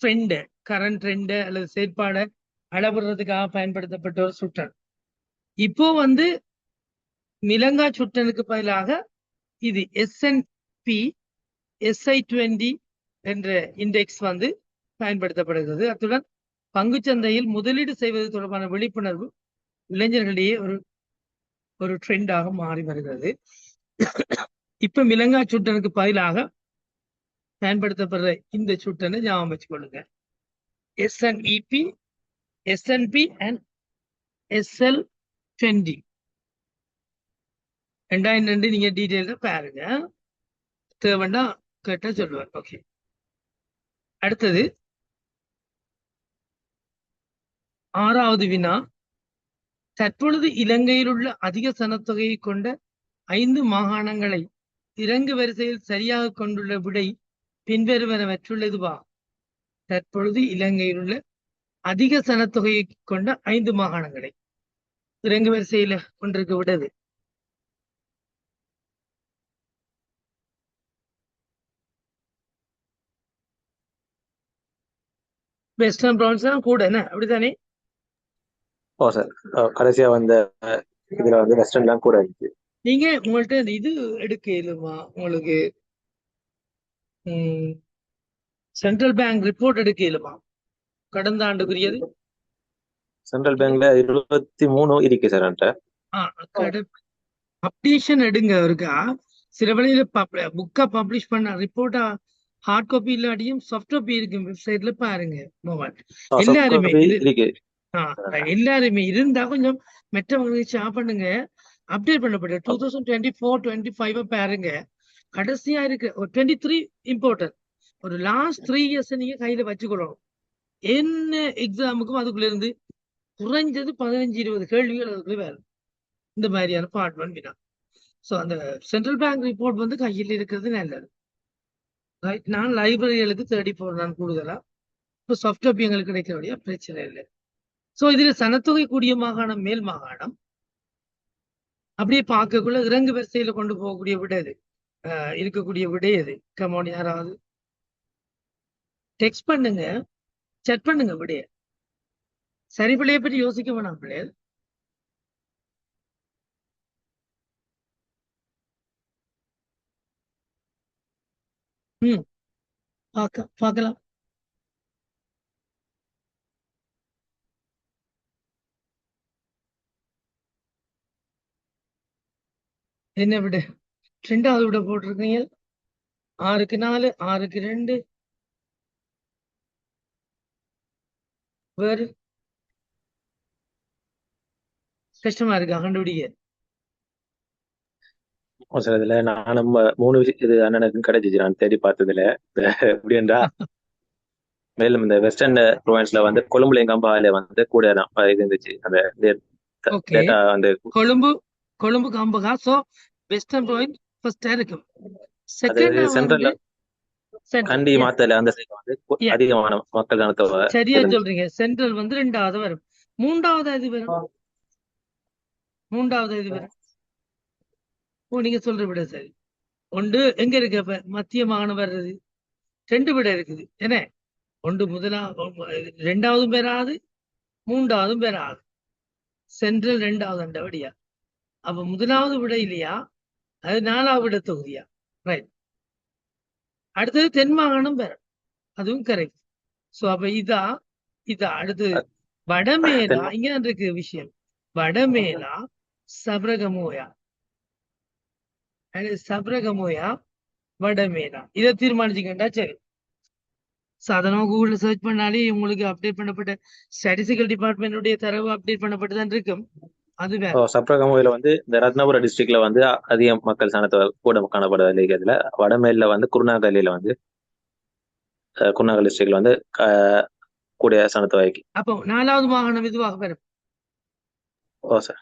ட்ரெண்ட், கரண்ட் ட்ரெண்ட் அல்லது செயற்பாடை அளவிடுறதுக்காக பயன்படுத்தப்பட்ட ஒரு சுட்டன். இப்போ வந்து மிலங்கா சுட்டனுக்கு பதிலாக இது S&P SI20 என்ற இண்டெக்ஸ் வந்து பயன்படுத்தப்படுகிறது. அத்துடன் பங்குச்சந்தையில் முதலீடு செய்வது தொடர்பான விழிப்புணர்வு இளைஞர்களிடையே ஒரு ட்ரெண்டாக மாறி வருகிறது. இப்ப மிலங்கா சுட்டனுக்கு பதிலாக பயன்படுத்தப்படுற இந்த சுட்டனை ஞாபகம் வச்சுக்கொள்ளுங்க. S&P and SL20 ரெண்டாயிரம் நீங்க டீட்டெயில பாருங்க, தேவைன்னா கேட்ட சொல்லுவார். ஓகே, அடுத்தது 6வது வினா. தற்பொழுது இலங்கையில் உள்ள அதிக சனத்தொகையை கொண்ட 5 மாகாணங்களை இறங்கு வரிசையில் சரியாக கொண்டுள்ள விடை பின்வருவனவற்றுள்ளதுவா? தற்பொழுது இலங்கையில் உள்ள அதிக சனத்தொகையை கொண்ட 5 மாகாணங்களை இறங்கு வரிசையில கொண்டிருக்க விடது. வெஸ்டர்ன் ப்ராவின்ஸ் தான் கூட, என்ன அப்படித்தானே? ஓ சார், கடைசியா வந்த இதுல வந்து வெஸ்டர்ன்லாம் கூட இருக்கு. நீங்க உங்கள்ட்ட இது எடுக்க இயலுமா? உங்களுக்கு சென்ட்ரல் பேங்க் ரிப்போர்ட் எடுக்க இயலுமா கடந்த ஆண்டுக்குரியது? சென்ட்ரல் பேங்க்ல 23 இருக்கு சார் என்கிட்ட. அப்டேஷன் எடுங்க இருக்கா. சில வழியில புக்கா பப்ளிஷ் பண்ண ரிப்போர்ட்டா ஹார்ட் காப்பி இல்லாட்டியும் சாஃப்ட் காப்பி இருக்கு, வெப்சைட்ல பாருங்க. எல்லாருமே இருக்கு. எல்லாருமே இருந்தா கொஞ்சம் மற்றவங்களுக்கு ஷேர் பண்ணுங்க. அப்டேட் பண்ணப்பட்ட 2024-25 பாருங்க. கடைசியா இருக்கு ஒரு 23 இம்பார்ட்டன்ட். ஒரு லாஸ்ட் 3 இயர்ஸ் நீங்க கையில வச்சுக்கொள்ளணும். என்ன எக்ஸாமுக்கும் அதுக்குள்ள இருந்து குறைஞ்சது 15-20 கேள்விகள் அதுக்குள்ள வேறு இந்த மாதிரியான பார்ட் 1 வினா. ஸோ அந்த சென்ட்ரல் பேங்க் ரிப்போர்ட் வந்து கையில் இருக்கிறது நல்லது. நான் லைப்ரரிகளுக்கு தேடி போடுறேன் கூடுதலா. இப்போ சாஃப்ட் காப்பி எங்களுக்கு கிடைக்கிறபடியா பிரச்சனை இல்லை. ஸோ இதுல சனத்தொகை கூடிய மாகாணம் மேல் மாகாணம். அப்படியே பார்க்கக்குள்ள இறங்கு வரிசையில கொண்டு போகக்கூடிய விட இது இருக்கக்கூடிய விடை எது? கமோன், யாராவது டெக்ஸ்ட் பண்ணுங்க, செக் பண்ணுங்க விடைய. சரி பிள்ளைய பற்றி யோசிக்க வேணாம் பிள்ளைகள். பார்க்கலாம். என்ன விட? 2வது விட போட்டிருக்கீங்க. 6க்கு 4, 6க்கு 2. வேறு கஷ்டமா இருக்கா கண்டுபிடிக்க? சார் இதுல நான் 3 இது அண்ணனுக்கும் கிடைச்சிச்சு நான் தேடி பார்த்ததுல. எப்படின்றா மேலும் இந்த வெஸ்டர்ன் ப்ரொவின்ஸ்ல வந்து கொழும்புல கம்பால வந்து கூட தான் இது இருந்துச்சு. அந்த டேட்டா வந்து Colombo Gampaha. So western province ஃபர்ஸ்டா இருக்கும். செகண்ட் சென்ட்ரல் கண்டி மாத்தல அந்த சைடு வந்து அதிகமான மக்கள் கனத்தொகை. சரியா சொல்றீங்க. சென்ட்ரல் வந்து 2வது வரும். 3வது இது வரும். 3வது இது வரும். ஓ, நீங்க சொல்ற விட சரி. ஒன்று எங்க இருக்கு? அப்ப மத்திய மாகாணம் வர்றது 2 விட இருக்குது. என்ன? ஒன்று 2வது பெறாது, 3வது பெறாது. சென்ட்ரல் 2வது அண்டபடியா. அப்ப 1வது விட இல்லையா? அது 4வது விட தொகுதியா? ரைட். அடுத்தது தென் மாகாணம் பெற, அதுவும் கரெக்ட். சோ அப்ப இதா அடுத்து வடமேலா. இங்க இருக்கு விஷயம். வடமேலா சப்ரகமோயா, சப்ரகமோயா வடமேலா. இதை தீர்மானிச்சுக்கிட்டா சரி. சாதாரணமா கூகுள்ல சர்ச் பண்ணாலே உங்களுக்கு அப்டேட் பண்ணப்பட்ட ஸ்டாட்டிஸ்டிக்கல் டிபார்ட்மெண்ட்டுடைய தரவு அப்டேட் பண்ணப்பட்டுதான் இருக்கும். அது வேற. சப்ரகமோயில வந்து இந்த ரத்னபுர டிஸ்ட்ரிக்ட்ல வந்து அதிக மக்கள் சனத்தொகை கூட காணப்படுது. இதுல வடமேல வந்து குருநாகலில வந்து குருநாகல் டிஸ்ட்ரிக்ட்ல வந்து கூடிய சனத்தொகைக்கு. அப்போ 4வது மாகாணம் இதுவாக வரும். ஓ சார்,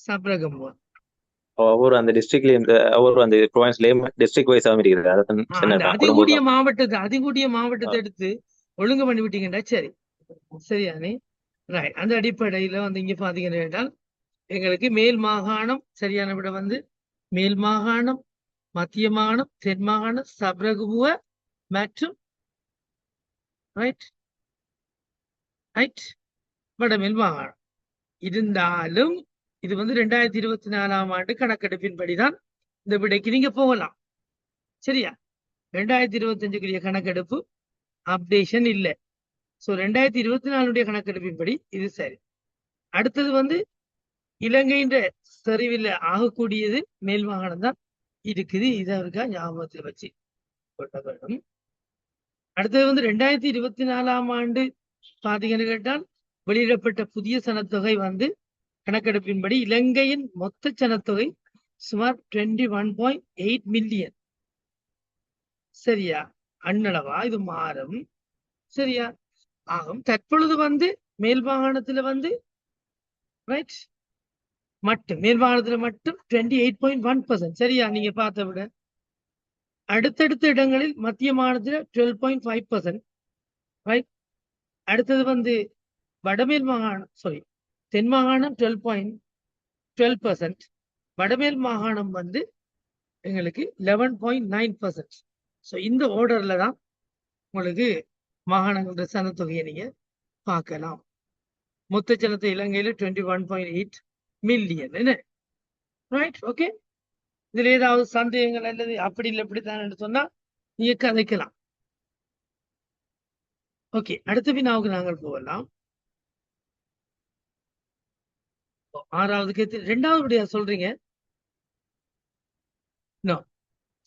சப்ரகமோ. ஒவ்வொரு அந்த டிஸ்ட்ரிக்ட்லயும் ஒவ்வொரு அந்த ப்ரொவின்ஸ்லயும் டிஸ்ட்ரிக்ட் வைஸ் இருக்குது. அதிகூடிய மாவட்டத்தை எடுத்து ஒழுங்கு பண்ணி விட்டீங்கன்னா சரி. சரியானே? ரைட். அந்த அடிப்படையில வந்து இங்க பாத்தீங்கன்னா என்றால் எங்களுக்கு மேல் மாகாணம் சரியான விட வந்து மேல் மாகாணம், மத்திய மாகாணம், தென் மாகாணம், சப்ரகுவ மற்றும் ரைட் ரைட் வடமேல் மாகாணம். இருந்தாலும் இது வந்து 2024 ஆண்டு கணக்கெடுப்பின்படிதான் இந்த விடைக்கு நீங்க போகலாம். சரியா? 2025 கணக்கெடுப்பு அப்டேஷன் இல்ல. சோ 2024 கணக்கெடுப்பின்படி இது சரி. அடுத்தது வந்து இலங்கையின் சரிவில் ஆகக்கூடியது மேல் மாகாணம் தான் இருக்குது. இதை இருக்கா ஞாபகத்தில் வச்சு கொள்ள வேண்டும். அடுத்தது வந்து 2024 ஆண்டு பாத்தீங்கன்னு கேட்டால் வெளியிடப்பட்ட புதிய சனத்தொகை வந்து கணக்கெடுப்பின்படி இலங்கையின் மொத்த சனத்தொகை சுமார் 21.8 மில்லியன். சரியா? அண்ணளவா இது மாறும். சரியா? ஆகும். தற்பொழுது வந்து மேல் மாகாணத்துல வந்து ரைட் மேல் மாகாணத்துல மட்டும் 28.1%. சரியா? நீங்க பார்த்த விட அடுத்தடுத்த இடங்களில் மத்திய மாகாணத்துல 12.5%. ரைட். அடுத்தது வந்து வடமேல் மாகாணம் தென் மாகாணம் 12%. வடமேல் மாகாணம் வந்து எங்களுக்கு 11.9%. ஸோ இந்த ஆர்டர்ல தான் உங்களுக்கு மாகாணங்களோட சனத்தொகையை நீங்க பார்க்கலாம். மொத்த ஜனத்தை இலங்கையில 21.8 மில்லியன். என்ன ரைட்? ஓகே. இதுல ஏதாவது சந்தேகங்கள் அல்லது அப்படி இல்லை இப்படித்தான் சொன்னா நீங்க கதைக்கலாம். ஓகே, அடுத்த வினாவுக்கு நாங்கள் போகலாம். 6வது 2வது விடையா சொல்றீங்க? நோ.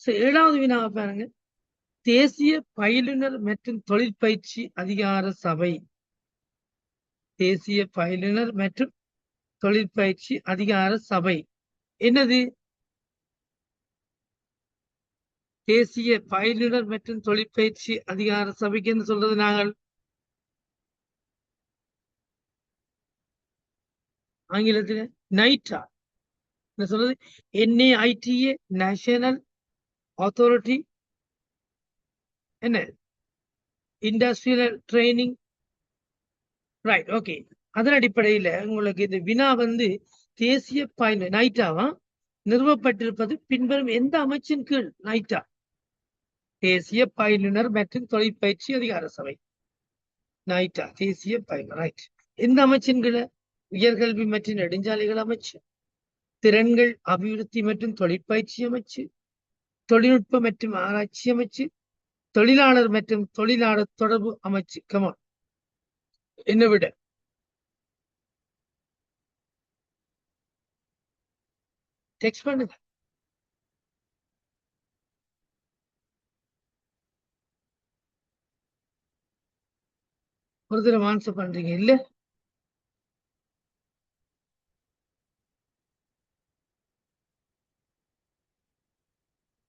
7வது வினாவை பாருங்க. தேசிய பயிலுனர் மற்றும் தொழிற்பயிற்சி அதிகார சபை. தேசிய பயிலுனர் மற்றும் தொழிற்பயிற்சி அதிகார சபை என்னது? தேசிய பயிலுனர் மற்றும் தொழிற்பயிற்சி அதிகார சபைக்கு என்ன சொல்றது நாங்கள்? ஆங்கிலத்தில் நைட்டா என்ன சொல்றது? NAITA, நேஷனல் அத்தாரிட்டி என்ன இண்டஸ்ட்ரியல் ட்ரைனிங். ரைட். ஓகே. அதன் அடிப்படையில உங்களுக்கு இந்த வினா வந்து தேசிய பயில நைட்டாவா நிறுவப்பட்டிருப்பது பின்வரும் எந்த அமைச்சின் கீழ்? நைட்டா தேசிய பயிலுனர் மற்றும் தொழிற்பயிற்சி அதிகார சபை. நைட்டா தேசிய பயிலுனர். ரைட். எந்த அமைச்சின் கீழ்? உயர்கல்வி மற்றும் நெடுஞ்சாலைகள் அமைச்சு, திறன்கள் அபிவிருத்தி மற்றும் தொழிற்பயிற்சி அமைச்சு, தொழில்நுட்ப மற்றும் ஆராய்ச்சி அமைச்சு, தொழிலாளர் மற்றும் தொழிலாளர் தொடர்பு அமைச்சு. கமான், என்ன விட? டெக்ஸ்ட் பண்ணுங்க. ஒரு தடவை ஆன்சர் பண்றீங்க இல்ல?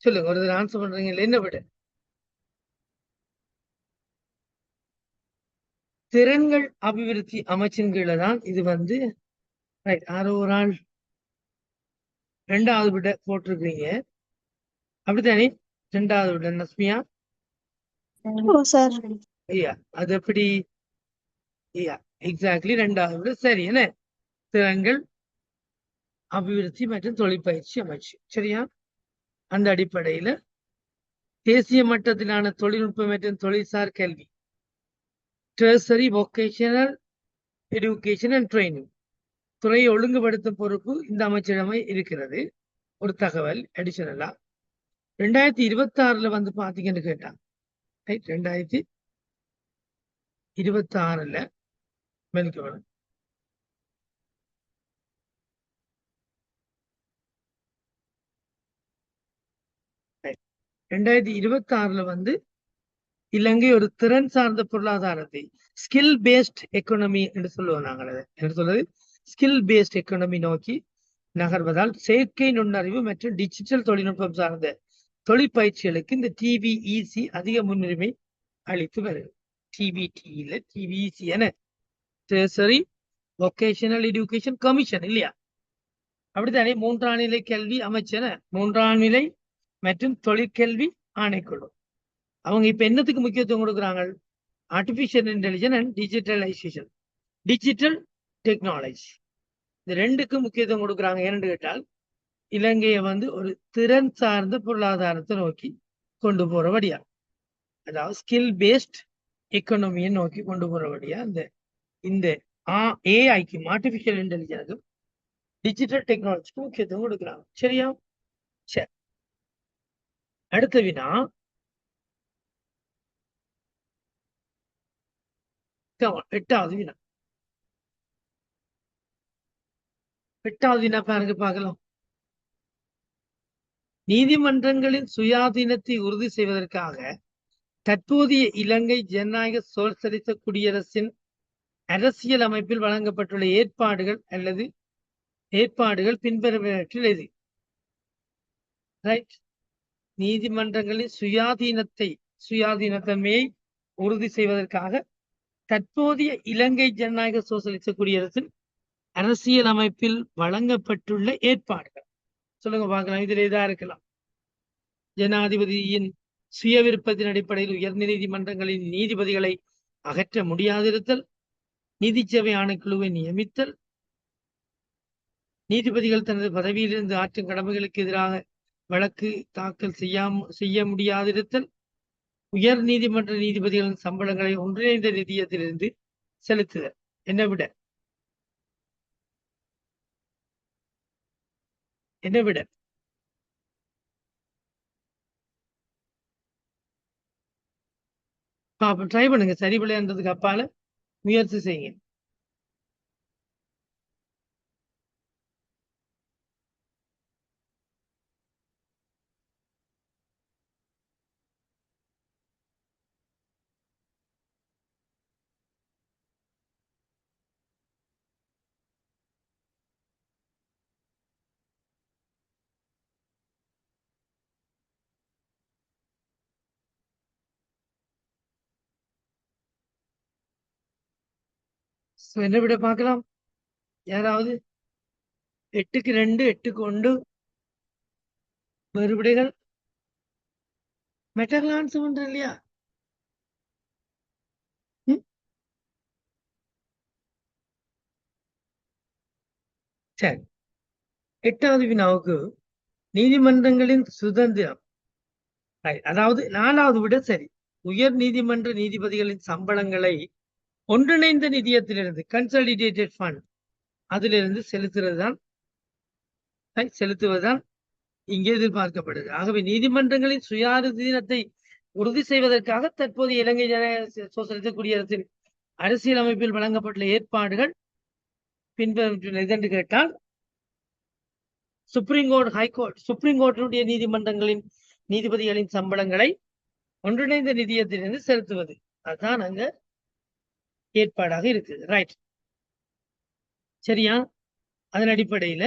சொல்லுங்க. ஒரு தடவை ஆன்சர் பண்றீங்க இல்ல? என்ன விட? திறன்கள் அபிவிருத்தி அமைச்சின் கீழே தான் இது வந்து. ரைட். யாரோ ஒரு ஆள் 2வது விட போட்டிருக்கீங்க அப்படித்தானே? 2வது விட நஸ்மியா. ஐயா அது எப்படி? ஐயா எக்ஸாக்ட்லி 2வது விட சரி. என்ன? திறன்கள் அபிவிருத்தி மற்றும் தொழிற்பயிற்சி அமைச்சு. சரியா? அந்த அடிப்படையில தேசிய மட்டத்திலான தொழில்நுட்ப மற்றும் தொழில்சார் கல்வி, tertiary vocational education and training துறையை ஒழுங்குபடுத்தும் பொறுப்பு இந்த அமைச்சரவை இருக்கிறது. ஒரு தகவல் அடிஷனலா 2026 வந்து பாத்தீங்கன்னு கேட்டா, 2026 மெல்கவனம் 2026 வந்து இலங்கை ஒரு திறன் சார்ந்த பொருளாதாரத்தை ஸ்கில் பேஸ்ட் எக்கானமி என்று சொல்லுவோம். நாங்கள் என்ன சொல்றது? ஸ்கில் பேஸ்ட் எக்கானமி நோக்கி நகர்வதால் செயற்கை நுண்ணறிவு மற்றும் டிஜிட்டல் தொழில்நுட்பம் சார்ந்த தொழிற்பயிற்சிகளுக்கு இந்த TVEC அதிக முன்னுரிமை அளித்து வருகிறது. TBT TVEC என டெர்சரி வொகேஷனல் எடுகேஷன் கமிஷன் இல்லையா? அப்படித்தானே? 3ஆம் நிலை கல்வி அமைச்சன 3ஆம் நிலை மற்றும் தொழிற்கல்வி ஆணைக்குழு. அவங்க இப்ப என்னத்துக்கு முக்கியத்துவம் கொடுக்குறாங்க? Artificial intelligence and digitalisation, digital technology. இந்த ரெண்டுக்கும் முக்கியத்துவம் கொடுக்குறாங்க. ஏன்னு கேட்டால் இலங்கையை வந்து ஒரு திறன் சார்ந்த பொருளாதாரத்தை நோக்கி கொண்டு போறபடியா, அதாவது ஸ்கில் பேஸ்ட் எக்கனாமியை நோக்கி கொண்டு போறபடியா இந்த ஏஐக்கும் ஆர்டிபிஷியல் இன்டெலிஜென்ஸும் டிஜிட்டல் டெக்னாலஜிக்கு முக்கியத்துவம் கொடுக்குறாங்க. சரியா? சரி, அடுத்த வினா. எட்டாவது வினா. எட்டாவது வினா பாருங்க, பார்க்கலாம். நீதிமன்றங்களின் சுயாதீனத்தை உறுதி செய்வதற்காக தற்போதைய இலங்கை ஜனநாயக சோசலிச குடியரசின் அரசியல் அமைப்பில் வழங்கப்பட்டுள்ள ஏற்பாடுகள் பின்வருவனவற்றில் எது? ரைட். நீதிமன்றங்களின் சுயாதீனத்தன்மையை உறுதி செய்வதற்காக தற்போதைய இலங்கை ஜனநாயக சோசலிச குடியரசின் அரசியல் அமைப்பில் வழங்கப்பட்டுள்ள ஏற்பாடுகள். சொல்லுங்க பார்க்கலாம். இதுல இதா இருக்கலாம். ஜனாதிபதியின் சுய விருப்பத்தின் அடிப்படையில் உயர் நீதிமன்றங்களின் நீதிபதிகளை அகற்ற முடியாதிருத்தல், நீதிச்சேவை ஆணைக்குழுவை நியமித்தல், நீதிபதிகள் தனது பதவியிலிருந்து ஆற்றும் கடமைகளுக்கு எதிராக வழக்கு தாக்கல் செய்ய முடியாதிருத்தல், உயர் நீதிமன்ற நீதிபதிகளின் சம்பளங்களை ஒன்றிணைந்த நிதியத்திலிருந்து செலுத்துதல். என்ன விட ட்ரை பண்ணுங்க. சரி பிள்ளைன்றதுக்கு அப்பால முயற்சி செய்யுங்க. என்ன விட பார்க்கலாம். யாராவது? 8க்கு 2, 8க்கு 1 மறுபடிகள் மெட்டர்லான்ஸ் ஒன்று இல்லையா? சரி, 8வது வினாவுக்கு நீதிமன்றங்களின் சுதந்திரம், அதாவது 4வது விட சரி, உயர் நீதிமன்ற நீதிபதிகளின் சம்பளங்களை ஒன்றிணைந்த நிதியத்திலிருந்து கன்சாலிடேட்டட் ஃபண்ட் அதிலிருந்து செலுத்துவதுதான் இங்கே எதிர்பார்க்கப்படுது. ஆகவே நீதிமன்றங்களின் சுயாதீனத்தை உறுதி செய்வதற்காக தற்போதைய இலங்கை ஜனநாயக சோசலிச குடியரசின் அரசியல் அமைப்பில் வழங்கப்பட்டுள்ள ஏற்பாடுகள் பின்வருவன எதென்று கேட்டால், சுப்ரீம் கோர்ட்டினுடைய நீதிமன்றங்களின் நீதிபதிகளின் சம்பளங்களை ஒன்றிணைந்த நிதியத்திலிருந்து செலுத்துவது. அதுதான் அங்க ஏற்பாடாக இருக்குது. ரைட், சரியா? அதன் அடிப்படையில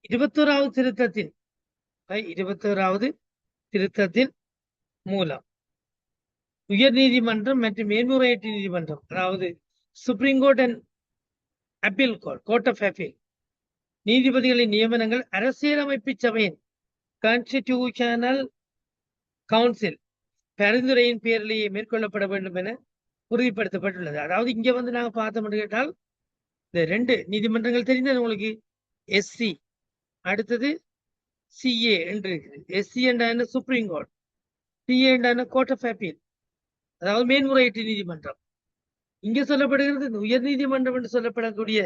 21வது திருத்தத்தின் மூலம் உயர் நீதிமன்றம் மற்றும் மேன்முறையீட்டு நீதிமன்றம், அதாவது supreme court and appeal court of appeal நீதிபதிகளின் நியமனங்கள் அரசியலமைப்பு சபையின் கான்ஸ்டிடியூஷனல் கவுன்சில் பரிந்துரையின் பேரிலேயே மேற்கொள்ளப்பட வேண்டும் என உறுதிப்படுத்தப்பட்டுள்ளது. அதாவது இங்க வந்து நாங்க பார்த்தோம் கேட்டால் இந்த 2 நீதிமன்றங்கள் தெரிந்தது உங்களுக்கு. எஸ்சி, அடுத்தது சிஏ என்று இருக்குது. எஸ்சி என்ற சுப்ரீம் கோர்ட், சிஏ என்ற கோர்ட் ஆஃப் அப்பீல், அதாவது மேன்முறையீட்டு நீதிமன்றம். இங்க சொல்லப்படுகிறது இந்த உயர் நீதிமன்றம் என்று சொல்லப்படக்கூடிய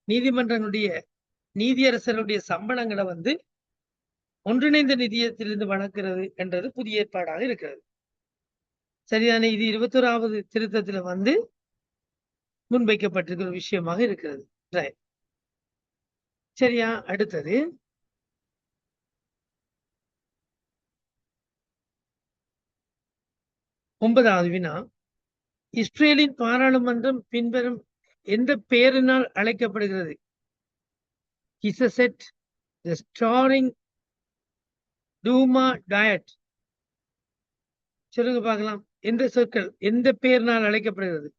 நீதிமன்றங்களுடைய நீதியரசர்களுடைய சம்பளங்களை வந்து ஒன்றிணைந்த நிதியத்திலிருந்து வழங்குகிறது என்றது புதிய ஏற்பாடாக இருக்கிறது. சரிதானே? இது 21வது திருத்தத்துல வந்து முன்வைக்கப்பட்டிருக்கிற விஷயமாக இருக்கிறது. சரியா? அடுத்தது 9வது வினா. இஸ்ரேலின் பாராளுமன்றம் பின்வரும் எந்த பெயரினால் அழைக்கப்படுகிறது? கிசெட், தி ஸ்டாரிங் டூமா டயட். சொல்லுங்க பார்க்கலாம். எந்த சொற்கள் எந்த பெயரினால் அழைக்கப்படுகிறது?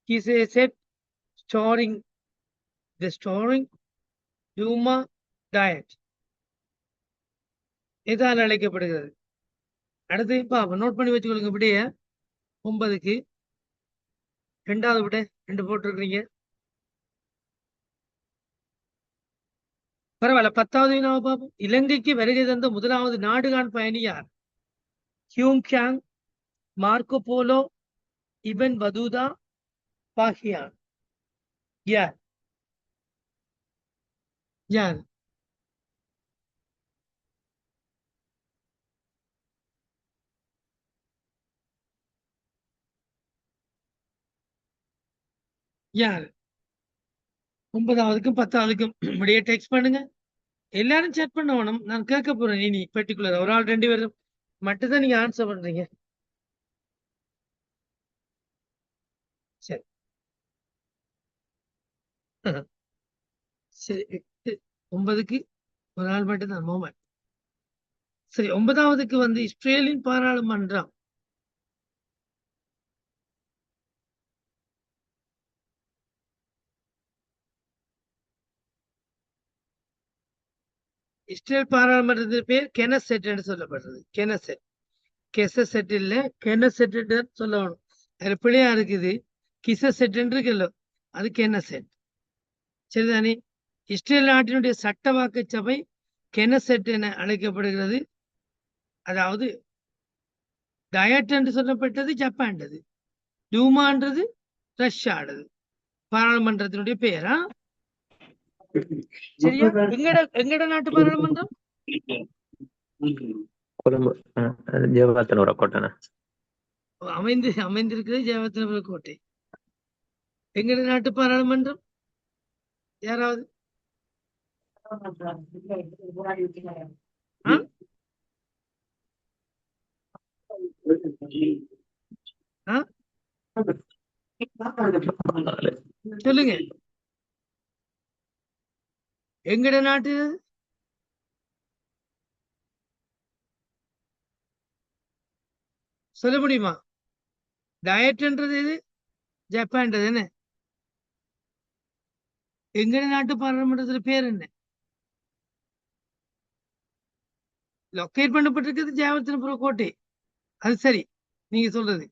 கிசெட், ஸ்டாரிங், தி ஸ்டாரிங் டூமா டயட். எதால் அழைக்கப்படுகிறது? அடுத்து பாப்போம், நோட் பண்ணி வச்சுக்கொள்ளுங்க. விடைய 9க்கு 2வது விட 2 போட்டிருக்கிறீங்க. பரவாயில்ல. 10வது வினாவை பார்ப்போம். இலங்கைக்கு வருகை தந்த முதலாவது நாடுகாண் பயணி யார்? ஹியூங் கியாங், Marco Polo, Ibn Battuta, Fahien. யார் யார்? யார்? 9வதுக்கும் 10வதுக்கும் இப்படியே டெக்ஸ்ட் பண்ணுங்க. எல்லாரும் செக் பண்ணணும். நான் கேட்க போறேன். இனி பர்டிகுலர் ஒரு ஆள் 2 பேரும் மட்டும்தான் நீங்க ஆன்சர் பண்றீங்க. சரி. சரி. 9க்கு ஒரு ஆள் மட்டும்தான் மோமன். சரி, 9வதுக்கு வந்து இஸ்ரேலின் பாராளுமன்றம் இஸ்ரேல் பாராளுமன்றத்தின் பேர் கெனசெட் என்று சொல்லப்படுறது. கெனசெட். கெசசெட் இல்ல, கெனசெட் சொல்லணும். அது பிள்ளையா இருக்குது. கிசசெட் இருக்குல்ல, அது கெனசெட். சரிதானே? இஸ்ரேல் நாட்டினுடைய சட்டவாக்க சபை கெனசெட் என அழைக்கப்படுகிறது. அதாவது டயட் என்று சொல்லப்பட்டது ஜப்பான்றது, டூமான்றது ரஷ்யானது. பாராளுமன்றத்தினுடைய பெயரா? சரியா? எங்கட நாட்டு பாராளுமன்றம் கொழும்பு ஜெயவர்தனபுர கோட்டை. அமைந்திருக்கிறது ஜெயவர்தனபுர கோட்டை. எங்கட நாட்டு பாராளுமன்றம் யாராவது? ஆ? ஆ? சொல்லுங்க. எங்கட நாட்டு சொல்ல முடியுமா? டயட்ன்றது இது ஜப்பான்றது என்ன? எங்கட நாட்டு பாராளுமன்றத்துல பேர் என்ன? லொக்கேட் பண்ணப்பட்டிருக்கிறது ஜெயவர்தனபுர கோட்டை. அது சரி, நீங்க சொல்றது.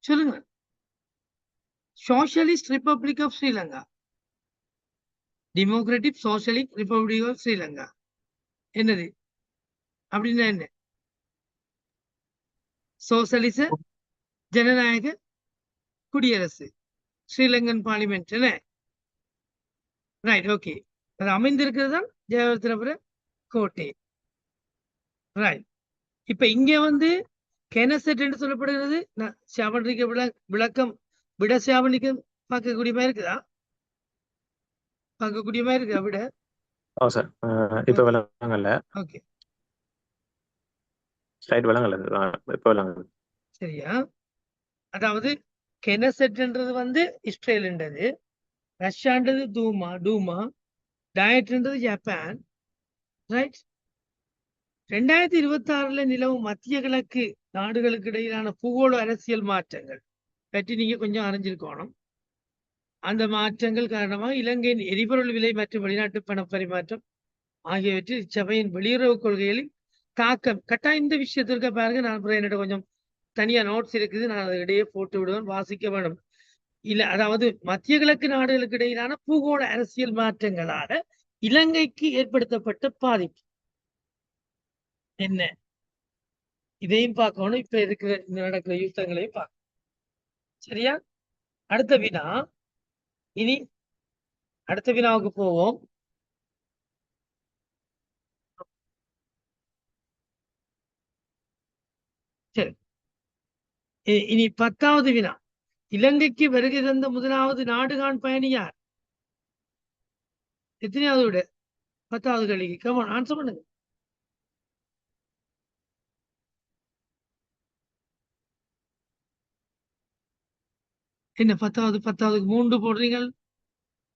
சொல்லுங்க. Socialist republic of Sri Lanka, democratic socialist republic of Sri Lanka. என்னது அப்படின்னா என்ன? சோசலிச ஜனநாயக குடியரசு, ஸ்ரீலங்கன் பார்லிமெண்ட் என்ன? Right, okay. அது அமைந்திருக்கிறது தான் ஜெயவர்தனபுர கோட்டை. ரைட். இப்ப இங்க வந்து கெனசெட் என்று சொல்லப்படுகிறது. சாவணிக்க விளக்கம் விட சாவணிக்க பார்க்கக்கூடிய மாதிரி இருக்குதா? பார்க்கக்கூடிய மாதிரி இருக்கா விட? ஓ சார், இப்ப ஓகே விளங்கல. ஓகே. ஸ்லைட் விளங்கல. இப்ப விளங்கல. சரியா? அதாவது கெனசெட்ன்றது வந்து இஸ்ரேல்ன்றது, ரஷ்யான்றது டூமா, டயட்ன்றது ஜப்பான். ரைட். 2026ல நிலவும் மத்திய கிழக்கு நாடுகளுக்கு இடையிலான பூகோள அரசியல் மாற்றங்கள் பற்றி நீங்க கொஞ்சம் அறிஞ்சிருக்கணும். அந்த மாற்றங்கள் காரணமாக இலங்கையின் எரிபொருள் விலை மற்றும் வெளிநாட்டு பண பரிமாற்றம் ஆகியவற்றில் இச்சபையின் வெளியுறவு கொள்கைகளில் தாக்கம் கட்டாயம். இந்த விஷயத்திற்கு பாருங்க, நான் அப்புறம் என்னோட கொஞ்சம் தனியா நோட்ஸ் இருக்குது, நான் அதை இடையே போட்டு விடுவேன், வாசிக்க வேணும். இல்ல, அதாவது மத்திய கிழக்கு நாடுகளுக்கு இடையிலான பூகோள அரசியல் மாற்றங்களால இலங்கைக்கு ஏற்படுத்தப்பட்ட பாதிப்பு என்ன, இதையும் பார்க்கணும். இப்ப இருக்கிற இந்த நடக்கிற யுத்தங்களையும் பார்க்கணும். சரியா? அடுத்த வினா. இனி அடுத்த வினாவுக்கு போவோம். சரி, இனி 10வது வினா. இலங்கைக்கு வருகை தந்த முதலாவது நாடுகாண் பயணி யார்? எத்தனையாவது விட? 10வது கேள்விக்கு கமான் ஆன்சர் பண்ணுங்க. என்ன 10வதுக்கு 3 போடுறீங்க?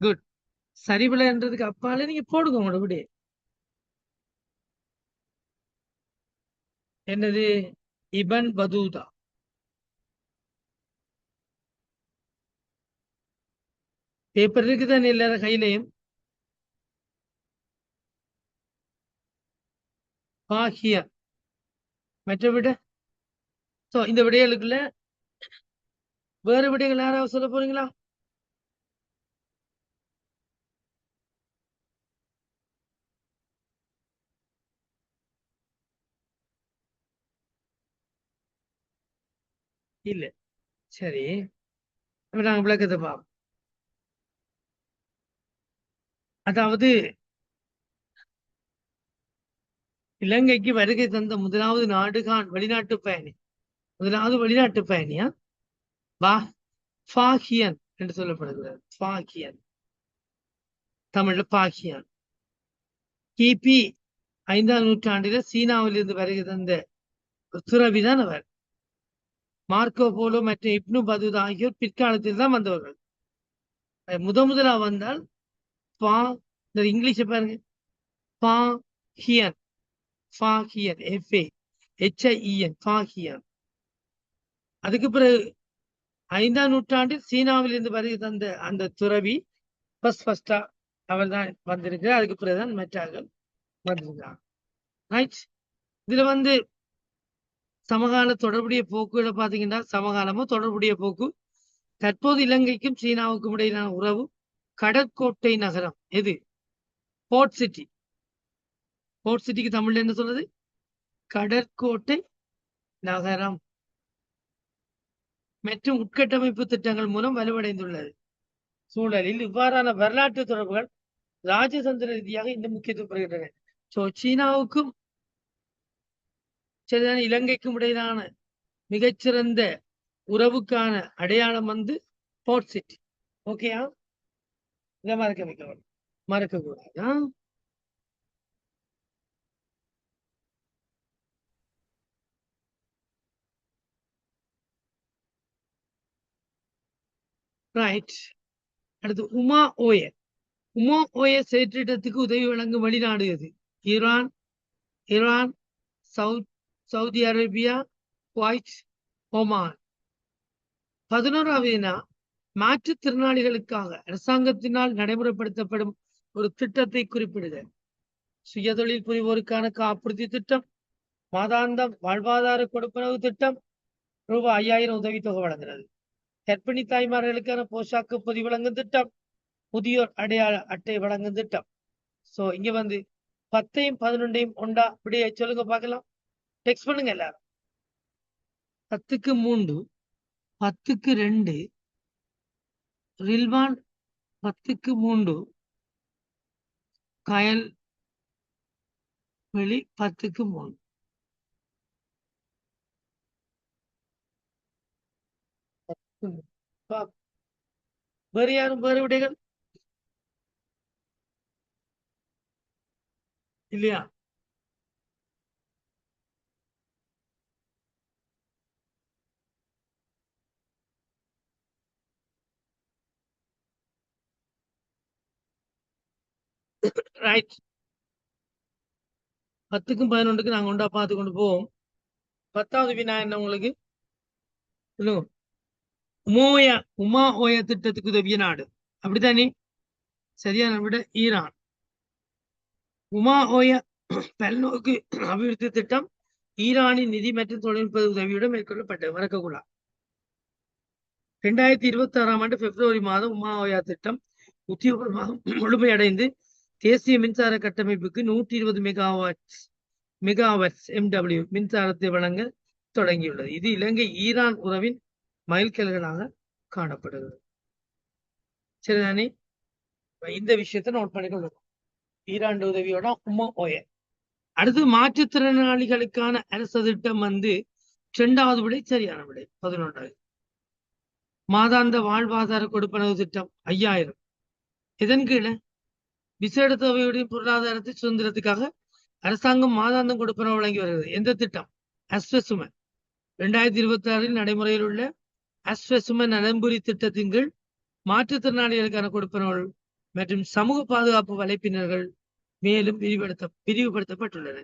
குட். சரிவில்லைன்றதுக்கு அப்பால நீங்க போடுங்க உங்களோட விட. என்னது? இபன் பதூதா. பேப்பர் இருக்குதானே எல்லாரும் கையிலையும். பாகிய மற்ற விட. ஸோ இந்த விடைகளுக்குள்ள வேறு விடைகள் யாராவது சொல்ல போறீங்களா? இல்ல. சரி, அப்ப நாங்க விளக்கத்தை பார்ப்போம். அதாவது இலங்கைக்கு வருகை தந்த முதலாவது நாடுகான் வெளிநாட்டு பயணி, முதலாவது வெளிநாட்டு பயணியா ஃபாகியன் என்று சொல்லப்படுகிறது. ஃபாகியன், தமிழ்ல பாகியன். கிபி 5ஆம் நூற்றாண்டில சீனாவில் இருந்து வருகை தந்த ஒரு துறவிதான் அவர். மார்க்கோ போலோ மற்றும் இப்னு பதூதா ஆகியோர் பிற்காலத்தில் தான் வந்தவர்கள். முதலா வந்தால் இங்கிலீஷ பாருங்க, ஃபாகியன், ஃபாகியன், FAHIEN, ஃபாகியன். அதுக்கு பிறகு 5ஆம் நூற்றாண்டில் சீனாவில் இருந்து வருகை தந்த அந்த துறவி ஃபர்ஸ்டா அவர் தான் வந்திருக்கிறார். அதுக்கு பிறகுதான் மெட்டார்கள் வந்திருக்கிறார். ரைட். இதுல சமகால தொடர்புடைய போக்குகளை பாத்தீங்கன்னா, சமகாலமும் தொடர்புடைய போக்கு. தற்போது இலங்கைக்கும் சீனாவுக்கும் இடையிலான உறவு கடற்கோட்டை நகரம் எது? Board city. போர்ட் சிட்டிக்கு தமிழ்ல என்ன சொல்றது? கடற்கோட்டை நகரம். மற்றும் உட்கட்டமைப்பு திட்டங்கள் மூலம் வலுவடைந்துள்ளது. சூழலில் இவ்வாறான வரலாற்று தொடர்புகள் ராஜதந்திர ரீதியாக இந்த முக்கியத்துவம் பெறுகின்றன. சோ சீனாவுக்கும் சரிதான இலங்கைக்கும் இடையிலான மிகச்சிறந்த உறவுக்கான அடையாளம் போர்ட் சிட்டி. ஓகேயா? இதை மறக்க கூடாது. ரைட். அடுத்து உமா ஓய செயற்றிட்டத்துக்கு உதவி வழங்கும் வெளிநாடு எது? Iran, Saudi Arabia, Kuwait, Oman. 11வது மாற்றுத்திறனாளிகளுக்காக அரசாங்கத்தினால் நடைமுறைப்படுத்தப்படும் ஒரு திட்டத்தை குறிப்பிடுக. சுயதொழில் புரிவோருக்கான காப்புறுதி திட்டம், மாதாந்தம் வாழ்வாதார கொடுப்பனவு திட்டம், ரூபாய் 5000 உதவித்தொகை வழங்குகிறது. கர்ப்பிணி தாய்மார்களுக்கான போஷாக்கு பொதி வழங்கும் திட்டம், முதியோர் அடையாள அட்டை வழங்கும் திட்டம். சோ இங்க 10ஐயும் 11ஐயும் ஒண்டா இப்படியே சொல்லுங்க பார்க்கலாம். டெக்ஸ்ட் பண்ணுங்க எல்லாரும். 10க்கு 3, 10க்கு 2, ரில்வான் 10க்கு 3, கயல் வெளி 10க்கு 3. வேறு யாரும் வேறு விடைகள் இல்லையா? ரைட். 10க்கும் 11க்கு நாங்க ஒண்டா பார்த்து கொண்டு போவோம். 10வது வினா என்ன உங்களுக்கு? உமா ஓய திட்டத்துக்கு உதவிய நாடு அப்படித்தானே? சரியான விட ஈரான். உமா ஓய பல்நோக்கு அபிவிருத்தி திட்டம் ஈரானின் நிதி மற்றும் தொழில்நுட்ப உதவியுடன் மேற்கொள்ளப்பட்டது. மறக்கக்கூடாது. 2026ஆம் ஆண்டு பிப்ரவரி மாதம் உமா ஓயா திட்டம் உத்தியோகமாக முழுமையடைந்து தேசிய மின்சார கட்டமைப்புக்கு 120 மெகாவாட்ஸ் MW மின்சாரத்தை வழங்க தொடங்கியுள்ளது. இது இலங்கை ஈரான் உறவின் மைல்கல்களாக காணப்படுகிறது. சரிதானே? இந்த விஷயத்தை நோட் பண்ணிக்கொள்ளணும். ஈரான் உதவியோட உமா ஓய. அடுத்து மாற்றுத்திறனாளிகளுக்கான அரசு திட்டம் 2வது விடை சரியான விடை. 11வது மாதாந்த வாழ்வாதார கொடுப்பனவு திட்டம் 5000. இதன் கீழே விசேட தொகையுடைய பொருளாதாரத்தை சுதந்திரத்துக்காக அரசாங்கம் மாதாந்தம் கொடுப்பனவு வழங்கி வருகிறது. எந்த திட்டம்? அஸ்வசும. 2026 நடைமுறையில் உள்ள அஸ்வசும நலன்புரி திட்டத்தின் கீழ் மாற்றுத்திறனாளிகளுக்கான கொடுப்பனவு மற்றும் சமூக பாதுகாப்பு வலைப்பினர்கள் மேலும் விரிவுபடுத்தப்பட்டுள்ளன.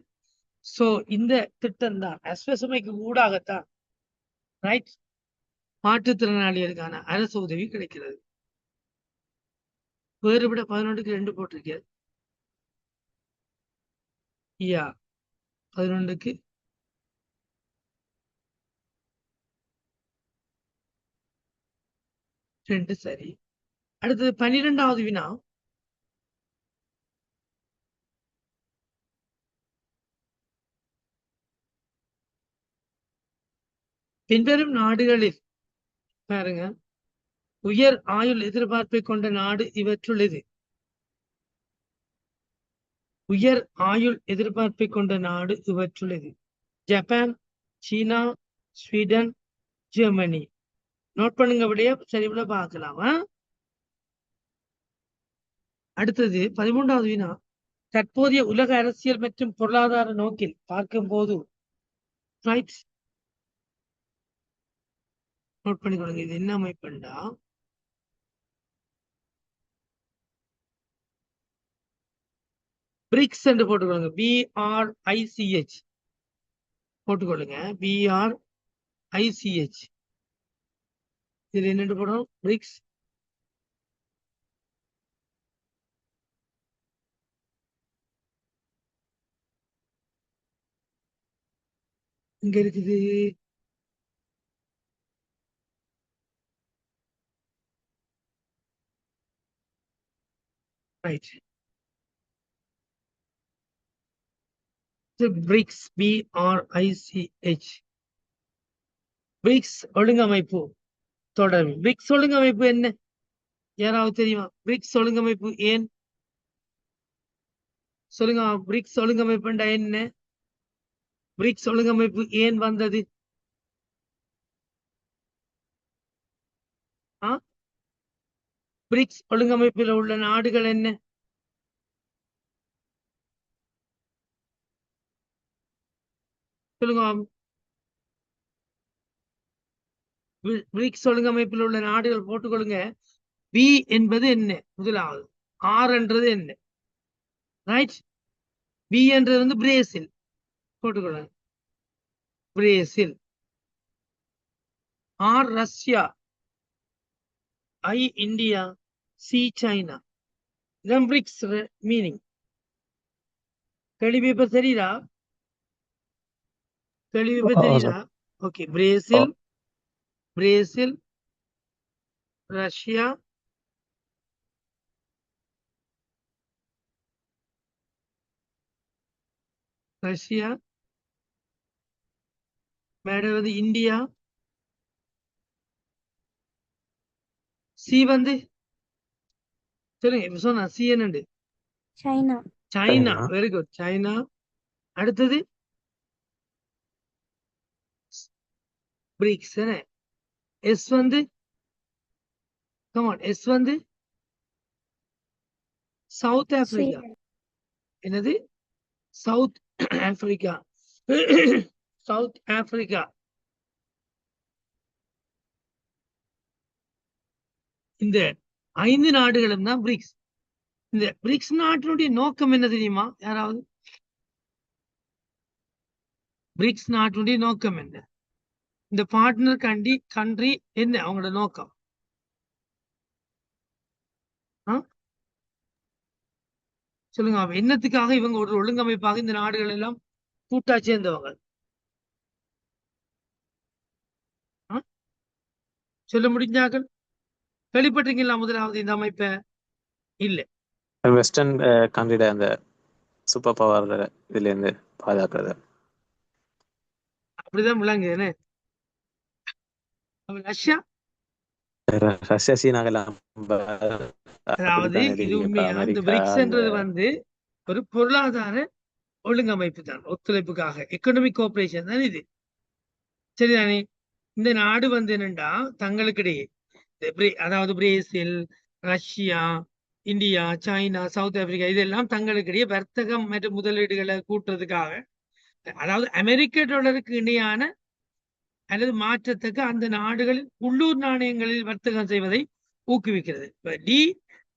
சோ இந்த திட்டம் தான் அஸ்வசுமைக்கு ஊடாகத்தான் ரைட் மாற்றுத்திறனாளிகளுக்கான அரசு உதவி கிடைக்கிறது. வேறுபட 11க்கு 2 போட்டிருக்கேன். யா 11க்கு 2 சரி. அடுத்தது 12வது வினா. பின்வரும் நாடுகளில் பாருங்க, உயர் ஆயுள் எதிர்பார்ப்பை கொண்ட நாடு இவற்றுள் எது? உயர் ஆயுள் எதிர்பார்ப்பை கொண்ட நாடு இவற்றுள் எது? ஜப்பான், சீனா, ஸ்வீடன், ஜெர்மனி. நோட் பண்ணுங்க, அப்படியே சரி விட பார்க்கலாமா? அடுத்தது 13வது வினா. தற்போதைய உலக அரசியல் மற்றும் பொருளாதார நோக்கில் பார்க்கும் போது ரைட், நோட் பண்ணிக்கொள்ளுங்க. இது என்ன அமைப்புண்டா? பிரிக்ஸ் என்று போட்டுக்கொள்ளுங்க. BRICH போட்டுக்கொள்ளுங்க. BRICH. இதுல என்னென்று போடுறோம்? பிரிக்ஸ். இங்க இருக்குது. Right, BRICS. BRICH. பிரிக்ஸ் ஒழுங்கமைப்பு தொடர்பு. பிரிக்ஸ் ஒழுங்கமைப்பு என்ன? யாராவது தெரியுமா? பிரிக்ஸ் ஒழுங்கமைப்பு ஏன் சொல்லுங்க. பிரிக்ஸ் ஒழுங்கமைப்புண்டா என்ன? பிரிக்ஸ் ஒழுங்கமைப்பு ஏன் வந்தது? பிரிக்ஸ் ஒழுங்கமைப்பில் உள்ள நாடுகள் என்ன? சொல்லுங்க. பிரிக்ஸ் ஒழுங்கமைப்பில் உள்ள நாடுகள் போட்டுக்கொள்ளுங்க. பி என்பது என்ன? முதலாவது. ஆர் என்றது என்ன? ரைட். பி என்றது வந்து பிரேசில். போட்டுக்கொள்ளுங்க. Brazil. R Russia. I India. C China. இதான் பிரிக்ஸ் மீனிங். கேள்வி இப்ப தெரியுதா? கேள்வி இப்ப தெரியுதா? Okay. Brazil, Brazil, Russia, Russia, madam வந்து இந்தியா. சி வந்து சொல்லுங்க. இப்ப சொன்னா சி என்னண்டு? China. China. Very good. China. அடுத்தது பிரிக்ஸ். எஸ் வந்து கமான். எஸ் வந்து சவுத் ஆப்பிரிக்கா. ஸ்வீடன். என்னது? South Africa. South Africa. இந்த 5 நாடுகளும் தான் பிரிக்ஸ். இந்த பிரிக்ஸ் நாட்டினுடைய நோக்கம் என்ன தெரியுமா? யாராவது? பிரிக்ஸ் நாட்டினுடைய நோக்கம் என்ன? இந்த பார்ட்னர் கண்ட்ரி என்ன அவங்களோட நோக்கம்? சொல்லுங்க. என்னத்துக்காக இவங்க ஒரு ஒழுங்கமைப்பாக இந்த நாடுகள் எல்லாம் கூட்டா சேர்ந்தவங்க? சொல்ல முடிஞ்சார்கள்? கேள்விப்பட்டிருக்கீங்களா முதலாவது இந்த அமைப்பை? இல்ல. வெஸ்டர்ன் கண்ட்ரியோட அந்த சூப்பர் பவர் இதுல இருந்து பாதுகாக்கிறது. அப்படிதான் விளங்குது. ரஷ்யா. ரஷ்யா சீனாக்கெல்லாம் அதாவது இது உண்மையா? இந்த பிரிக்ஸ்ன்றது வந்து ஒரு பொருளாதார ஒழுங்கமைப்பு தான், ஒத்துழைப்புக்காக. எக்கனாமிக் கோஆபரேஷன் தான் இது. சரிதானே? இந்த நாடு வந்து என்னண்டா தங்களுக்கிடையே, அதாவது Brazil, Russia, India, China, south Africa, இதெல்லாம் தங்களுக்கிடையே வர்த்தகம் மற்றும் முதலீடுகளை கூட்டுறதுக்காக, அதாவது அமெரிக்க டாலருக்கு இணையான அல்லது மாற்றத்துக்கு அந்த நாடுகளில் உள்ளூர் நாணயங்களில் வர்த்தகம் செய்வதை ஊக்குவிக்கிறது. D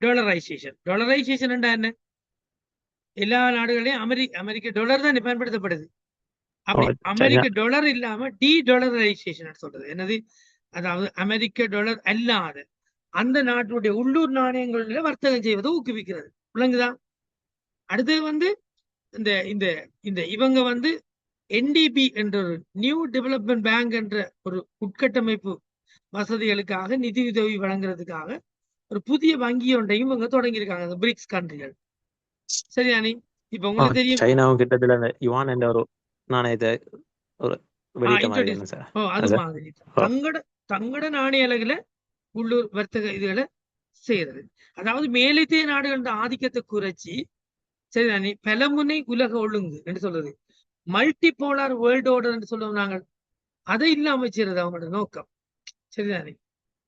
dollarisation. டாலரைசேஷன் என்ன? எல்லா நாடுகளையும் அமெரிக்க டாலர் தான் பயன்படுத்தப்படுது. அப்படி அமெரிக்க டாலர் இல்லாம டி டாலரைசேஷன் சொல்றது என்னது? அதாவது அமெரிக்க டாலர் அல்லாத அந்த நாட்டுடைய உள்ளூர் நாணயங்களில வர்த்தகம் செய்வதை ஊக்குவிக்கிறது. விளங்குதா? அடுத்தது வந்து இந்த இந்த இந்த இவங்க வந்து என்டிபி என்ற ஒரு நியூ டெவலப்மெண்ட் பேங்க் என்ற ஒரு உட்கட்டமைப்பு வசதிகளுக்காக நிதியுதவி வழங்குறதுக்காக ஒரு புதிய வங்கி ஒன்றையும் இவங்க தொடங்கியிருக்காங்க, இந்த பிரிக்ஸ் கண்ட்ரிகள். சரியானே? இப்ப உங்களுக்கு தெரியும். சைனாவும் கிட்டத்தட்ட அந்த யுவான் என்ற ஒரு நாணயத்தை ஒரு வெளியிட்ட மாதிரி இன்ட்ரோடியூஸ் தானே சார்? அது சார் மாதிரி தங்கட தங்கட நாணய அலகுல உள்ளூர் வர்த்தக இதுகளை செய்யறது. அதாவது மேலைத்தேய நாடுகளோட ஆதிக்கத்தை குறைச்சி, சரிதானே, பலமுனை உலக ஒழுங்கு என்று சொல்றது, மல்டி போலார் வேர்ல்டு ஆர்டர் என்று சொல்லுவோம் நாங்கள், அதை இல்லாம செய்யறது அவங்களோட நோக்கம். சரிதானே?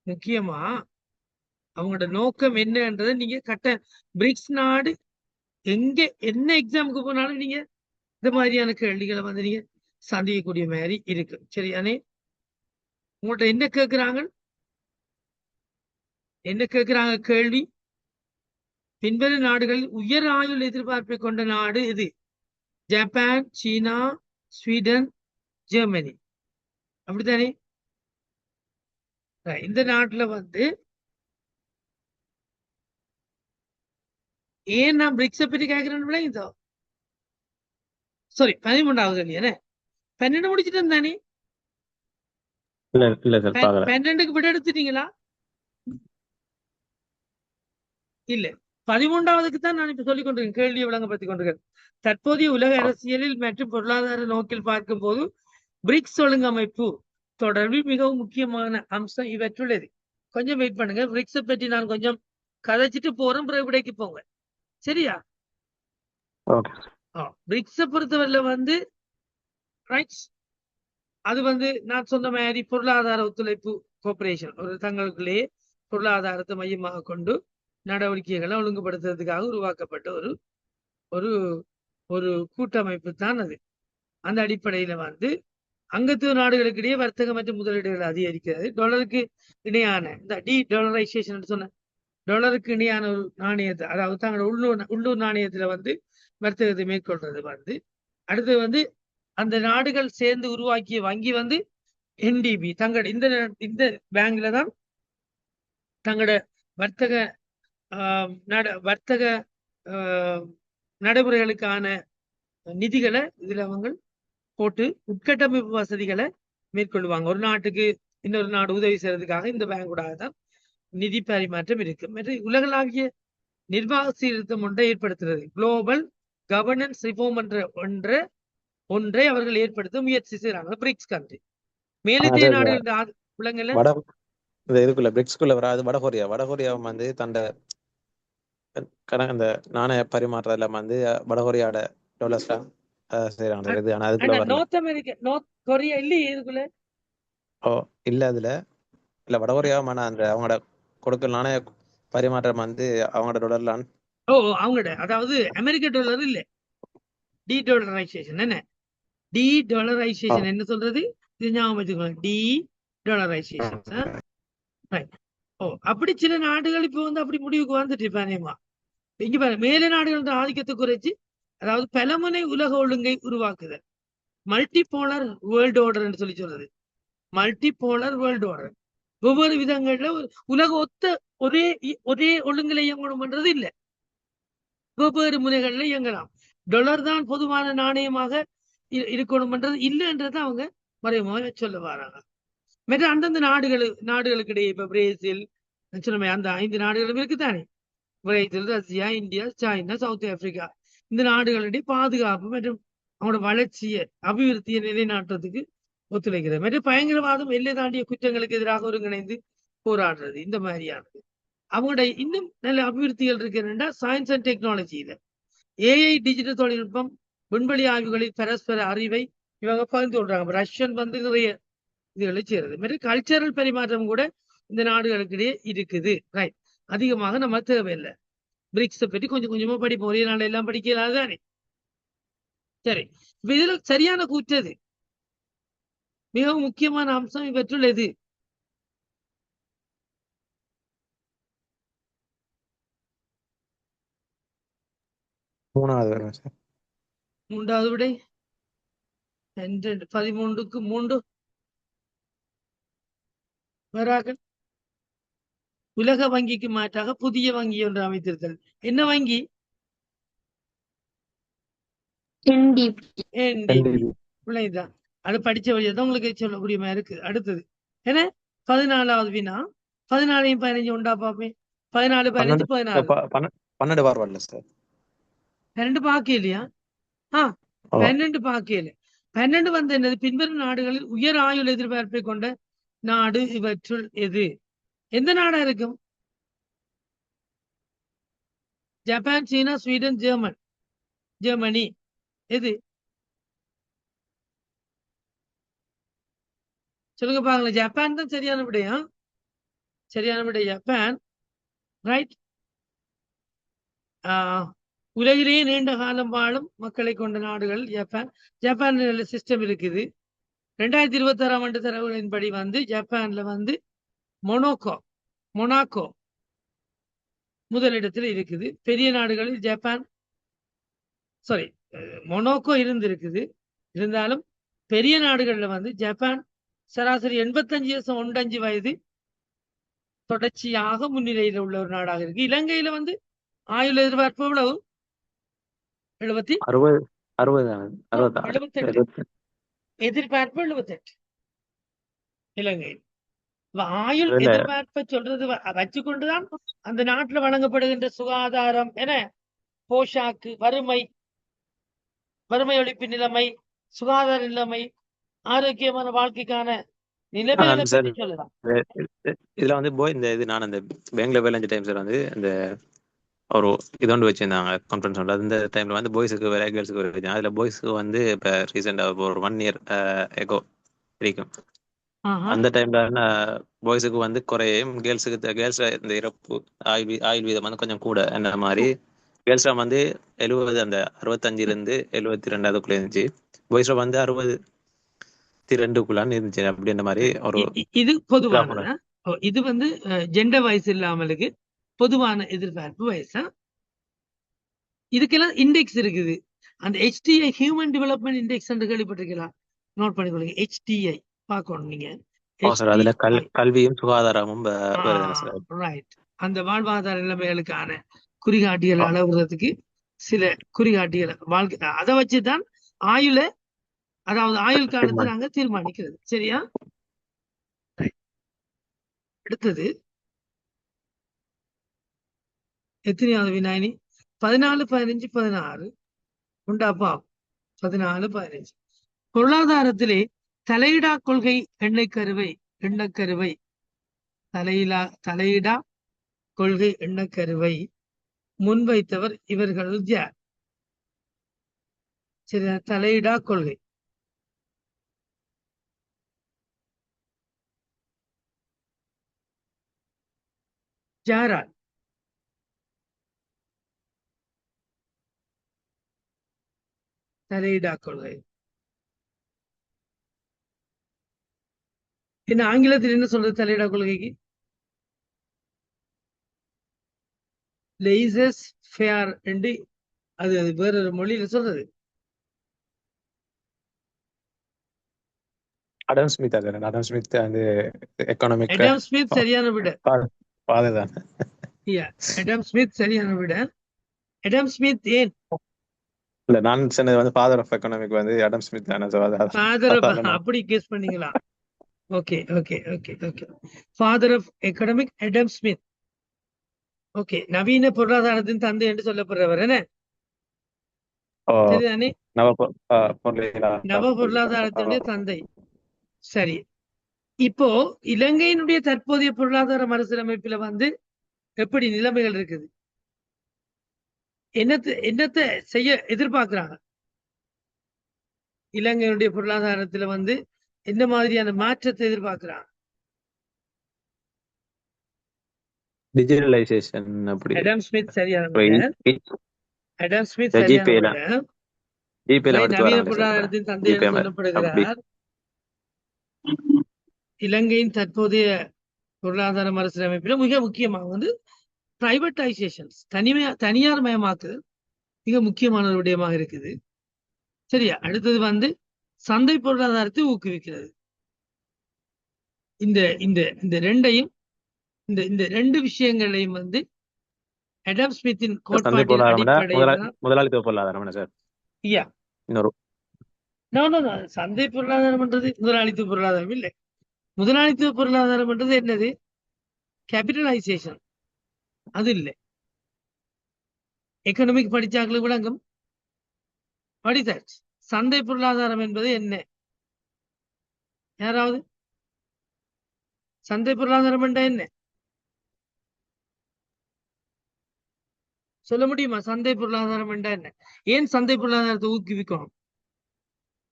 முக்கியமா அவங்களோட நோக்கம் என்னன்றதை நீங்க பிரிக்ஸ் நாடு எங்க என்ன எக்ஸாமுக்கு போனாலும் நீங்க இந்த மாதிரியான கேள்விகளை வந்து நீங்க சந்திக்கக்கூடிய மாதிரி இருக்கு. சரியானே? உங்கள்ட்ட என்ன கேட்கிறாங்க கேள்வி? பின்வரும் நாடுகளில் உயர் ஆயுள் எதிர்பார்ப்பை கொண்ட நாடு இது? ஜப்பான், சீனா, ஸ்வீடன், ஜெர்மனி. அப்படித்தானே? இந்த நாட்டுல வந்து ஏன் நான் பிரிக்ஸ பற்றி கேட்கிறேன்னு விளங்குதோ? சாரி, 13வது இல்லையானே? 12 முடிச்சுட்டு தானே? இல்ல சார், பார்க்கல. 12க்கு விட எடுத்துட்டீங்களா? இல்ல, 13வதுக்கு தான் நான் இப்ப சொல்லிக் கொண்டிருக்கேன், கேள்வியை விளங்கப்படுத்திக் கொண்டிருக்கேன். தற்போதைய உலக அரசியலில் மற்றும் பொருளாதார நோக்கில் பார்க்கும் போது பிரிக்ஸ் ஒழுங்கமைப்பு தொடர்பில் மிகவும் முக்கியமான அம்சம் இவற்றுள்ளது. கொஞ்சம் வெயிட் பண்ணுங்க, பிரிக்ஸ பற்றி நான் கொஞ்சம் கதைச்சிட்டு போறேன், பிறகு விடைக்கு போங்க. சரியா? ஓகே. பிரிக்ஸ பொறுத்தவரையில வந்து ரைட்ஸ், அது வந்து நான் சொன்ன மாதிரி பொருளாதார ஒத்துழைப்பு கோஆபரேஷன், ஒரு தங்களுக்குள்ளேயே பொருளாதாரத்தை மையமாக கொண்டு நடவடிக்கைகளை ஒழுங்குபடுத்துறதுக்காக உருவாக்கப்பட்ட ஒரு ஒரு ஒரு கூட்டமைப்பு தான் அது. அந்த அடிப்படையில வந்து அங்கத்துவ நாடுகளுக்கிடையே வர்த்தகம் மற்றும் முதலீடுகள் அதிகரிக்கிறது. டாலருக்கு இணையான இந்த டி டாலரைசேஷன் சொன்ன டாலருக்கு இணையான ஒரு நாணயத்தை, அதாவது தங்களோட உள்ளூர் நாணயத்துல வந்து வர்த்தகத்தை மேற்கொள்றது வந்து. அடுத்து வந்து அந்த நாடுகள் சேர்ந்து உருவாக்கிய வங்கி வந்து என்டிபி. தங்களோட இந்த பேங்க்ல தான் தங்களோட வர்த்தக வர்த்தக நடைமுறைகளுக்கான நிதிகளை இதுல அவங்க போட்டு உட்கட்டமைப்பு வசதிகளை மேற்கொள்வாங்க. ஒரு நாட்டுக்கு இன்னொரு நாடு உதவி செய்யறதுக்காக இந்த பேங்கோட தான் நிதி பரிமாற்றம் இருக்கு. மற்றும் உலகளாவிய நிர்வாக சீர்திருத்தம் ஒன்றை ஏற்படுத்துறது, குளோபல் கவர்னன்ஸ் ரிஃபார்ம் என்ற ஒன்றை அவர்கள் ஏற்படுத்த முயற்சி செய்யறாங்க பிரிக்ஸ் கண்ட்ரி. மேலத்தைய நாடுகள் உலகங்கள இதுக்குள்ள பிரிக்ஸ்குள்ள வராது. வடகொரியா வந்து தண்ட அந்த நாணய பரிமாற்றத்துல வந்து வடகொரியாட டாலர்ஸ் செய்யறாங்க. ஆனா அதுக்குள்ள வரல. நார்த் அமெரிக்கா, நார்த் கொரியா இல்லையே இதுக்குள்ள. ஓ இல்ல, அதுல இல்ல வடகொரியாவான அந்த அவங்களோட கொடுக்கல் நாணய பரிமாற்றம் வந்து அவங்களோட டாலர்லாம். ஓ அவங்களோட, அதாவது அமெரிக்க டாலர் இல்ல, டி டாலரைசேஷன். என்ன டி டாலரைசேஷன் என்ன சொல்றது? இது ஞாபகம் வச்சுக்கோங்க, டி டாலரைசேஷன். ஓ அப்படி சில நாடுகள் இப்ப வந்து அப்படி முடிவுக்கு வந்துட்டு இருப்பானேமா. இங்க பாருங்க, மேல நாடுகளோட ஆதிக்கத்தை குறைச்சு, அதாவது பலமுனை உலக ஒழுங்கை உருவாக்குதல், மல்டி போலர் வேர்ல்டு ஆர்டர் சொல்லி சொல்றது. மல்டி போலர் வேர்ல்டு ஆர்டர் ஒவ்வொரு விதங்கள்ல உலக ஒத்த ஒரே ஒரே ஒழுங்குல இயங்கணும்ன்றது இல்ல, வெவ்வேறு முனைகள்ல இயங்கலாம். டொலர் தான் பொதுவான நாணயமாக இருக்கணும்ன்றது இல்லைன்றதை அவங்க மறைமுகமாக சொல்ல வராங்க. மற்ற அந்தந்த நாடுகளுக்கு இடையே இப்ப பிரேசில் சொன்னமே அந்த 5 நாடுகளும் இருக்குதானே, Brazil, Russia, India, China, south Africa. இந்த நாடுகளிடையே பாதுகாப்பு மற்றும் அவங்களோட வளர்ச்சியை அபிவிருத்தியை நிலைநாட்டுறதுக்கு ஒத்துழைக்கிறது. மற்றும் பயங்கரவாதம், எல்லை தாண்டிய குற்றங்களுக்கு எதிராக ஒருங்கிணைந்து போராடுறது, இந்த மாதிரியானது. அவங்களோட இன்னும் நல்ல அபிவிருத்திகள் இருக்குன்னா சயின்ஸ் அண்ட் டெக்னாலஜியில ஏஐ, டிஜிட்டல் தொழில்நுட்பம், விண்வெளி ஆய்வுகளில் பரஸ்பர அறிவை இவங்க பகிர்ந்து கொள்றாங்க. ரஷ்யன் வந்து நிறைய இதுகளை செய்யறது. மாதிரி கல்ச்சரல் பரிமாற்றம் கூட இந்த நாடுகளுக்கிடையே இருக்குது. ரைட், அதிகமாக நம்ம தேவையில்லை. பிரிக்ஸை பற்றி கொஞ்சம் கொஞ்சமா படிப்போம், ஒரே நாள் எல்லாம் படிக்கலாம் தானே. சரி, இப்ப இதுல சரியான கூற்றது மிகவும் முக்கியமான அம்சம் இவற்றுள் எது? மூன்றாவது விடை 13க்கு 3 வராக உலக வங்கிக்கு மாற்றாக புதிய வங்கி ஒன்று அமைத்திருத்தல். என்ன வங்கி? NDP. NDP. பிள்ளைதான். அது படிச்ச வழியா தான் உங்களுக்கு சொல்லக்கூடிய மாதிரி இருக்கு. அடுத்தது என்ன? 14வது வினா. 14 15 உண்டா பாப்பேன். 14 15 16. 12 வரல சார். 12 பாக்கலையா? 12 பாக்கல. 12 வந்து என்னது? பின்வரும் நாடுகளில் உயர் ஆயுள் எதிர்பார்ப்பை கொண்ட நாடு இவற்றுள் எது? எந்த நாடா இருக்கும்? ஜப்பான், சீனா, ஸ்வீடன், ஜெர்மனி. எது சொல்லுங்க பாருங்களேன். ஜப்பான் தான் சரியான விடையா? சரியான விடை ஜப்பான். ரைட். உலகிலேயே நீண்ட காலம் வாழும் மக்களை கொண்ட நாடுகள் ஜப்பான். ஜப்பான் சிஸ்டம் இருக்குது. 2026ஆம் ஆண்டு தரவுகளின்படி வந்து ஜப்பான்ல வந்து மொனாக்கோ முதலிடத்தில் இருக்குது. பெரிய நாடுகளில் ஜப்பான் மொனாக்கோ இருந்திருக்குது. இருந்தாலும் பெரிய நாடுகள்ல வந்து ஜப்பான் சராசரி 85.15 வயது தொடர்ச்சியாக முன்னிலையில் உள்ள ஒரு நாடாக இருக்கு. இலங்கையில வந்து ஆயுள் எதிர்பார்ப்பு எவ்வளவு? 78. எதிர்பார்ப்பு 78 இலங்கையில். ஆயுள் எதிர்பார்ப்பை சொல்றது வச்சுக்கொண்டுதான் அந்த நாட்டில் வழங்கப்படுகின்ற சுகாதாரம் என போஷாக்கு, வறுமை ஒழிப்பு நிலைமை, சுகாதார நிலைமை, ஆரோக்கியமான வாழ்க்கைக்கான நிலைமைகளை பற்றி சொல்லலாம். இதுல வந்து நான் அந்த பேங்க்ல வேலை செஞ்ச டைம் சார் வந்து இந்த ஒரு இது ஒன்று வச்சிருந்தாங்க கான்ஃபரன்ஸ் ஒன்று. அந்த டைம்ல வந்து பாய்ஸுக்கு வேற கேர்ள்ஸுக்கு வேற வச்சாங்க. அதுல பாய்ஸுக்கு வந்து இப்ப ரீசெண்டா ஒரு 1 இயர் எகோ வரைக்கும் அந்த டைம்ல பாய்ஸுக்கு வந்து குறையும், கேர்ள்ஸ் இந்த இறப்பு ஆயுள் வீதம் வந்து கொஞ்சம் கூட. என்ன மாதிரி கேர்ள்ஸ்ல வந்து 70 அந்த 65 72 அதுக்குள்ள இருந்துச்சு. பாய்ஸ்ல வந்து 62 இருந்துச்சு. அப்படின்ற மாதிரி ஒரு இது பொதுவான இது வந்து ஜெண்டர் வயசு இல்லாமலுக்கு பொதுவான எதிர்பார்ப்பு வயசா. இதுக்கெல்லாம் இண்டெக்ஸ் இருக்குது. அந்த HTI ஹியூமன் டெவலப்மெண்ட் இண்டெக்ஸ் என்று கேள்விப்பட்டிருக்கலாம். நோட் பண்ணிக்கொள்ளுங்க. HTI பார்க்கணும் நீங்க. அதுல கல்வியும் சுகாதாரமும் ரைட். அந்த வாழ்வாதார நிலைமைகளுக்கான குறிகாட்டிகள் அளவுறதுக்கு சில குறிகாட்டிகள் வாழ்க்கை அதை வச்சுதான் ஆயுள் காலத்தை நாங்க தீர்மானிக்கிறது. சரியா? அடுத்தது எத்தனையாவது வினாயினி? 14 15 16 உண்டாப்பா. 14 15 பொருளாதாரத்திலே தலையிடா கொள்கை எண்ணக்கருவை தலையிடா கொள்கை எண்ணக்கருவை முன்வைத்தவர் இவர்கள் யார்? சரி, தலையிடா கொள்கை யாரால்? தலையிடா கொள்கை என்ன ஆங்கிலத்தில் என்ன சொல்றது? தலையிடா கொள்கைக்கு லேசஸ் ஃபேர் என்று அது வேறொரு மொழியில சொல்றது. அடம் ஸ்மித் வந்து எக்கனாமிக். அடம் ஸ்மித் சரியான விட. பாததான். அடம் ஸ்மித் சரியான விட. அடம் ஸ்மித் ஏன் இல்ல, நான் சொன்னது வந்து ஃபாதர் ஆஃப் எக்கனாமிக் வந்து அடம் ஸ்மித் தானே. அப்படி கேஸ் பண்ணீங்களா? Okay okay okay okay. Father of economic Adam Smith. Okay. நவீன பொருளாதாரத்தின் தந்தை என்று சொல்லப்படுறவர் என்ன? சரிதானே? நவ பொருளாதாரத்தினுடைய தந்தை. சரி. இப்போ இலங்கையினுடைய தற்போதைய பொருளாதார மறுசீரமைப்புல வந்து எப்படி நிலைமைகள் இருக்குது? என்னத்தை செய்ய எதிர்பார்க்கிறாங்க? இலங்கையினுடைய பொருளாதாரத்துல வந்து என்ன மாதிரியான மாற்றத்தை எதிர்பார்க்கிறாங்க? டிஜிட்டலைசேஷன். அப்படி அடம் ஸ்மித் சரியான விட. அடம் ஸ்மித் சரியான விட. நவீன பொருளாதாரத்தின் தந்தை என்று சொல்லப்படுகிறார். இலங்கையின் தற்போதைய பொருளாதார மறுசீரமைப்பில் மிக முக்கியமாக வந்து பிரைவேட்டைசேஷன்ஸ், தனியார் மயமாக்குதல் மிக முக்கியமான ஒரு விடயமாக இருக்குது. சரியா? அடுத்தது வந்து சந்தை பொருளாதாரத்தை ஊக்குவிக்கிறது. இந்த இந்த இந்த ரெண்டையும் இந்த இந்த ரெண்டு விஷயங்களையும் வந்து அடம் ஸ்மித்தின் சந்தை கோட்பாட்டின் பொருளாதாரம் அடிப்படையில் தான். முதலாளித்துவ பொருளாதாரம் சார். யா இன்னொரு சந்தை பொருளாதாரம்ன்றது முதலாளித்துவ பொருளாதாரம் இல்லை. முதலாளித்துவ பொருளாதாரம்ன்றது என்னது? கேபிட்டலைசேஷன். அது இல்லை. எக்கனாமிக் படிச்சாக்களுக்கு விளங்கும். படித்தாச்சு. சந்தை பொருளாதாரம் என்பது என்ன? யாராவது சந்தை பொருளாதாரம் என்ற என்ன சொல்ல முடியுமா? சந்தை பொருளாதாரம் என்ற என்ன? ஏன் சந்தை பொருளாதாரத்தை ஊக்குவிக்கணும்?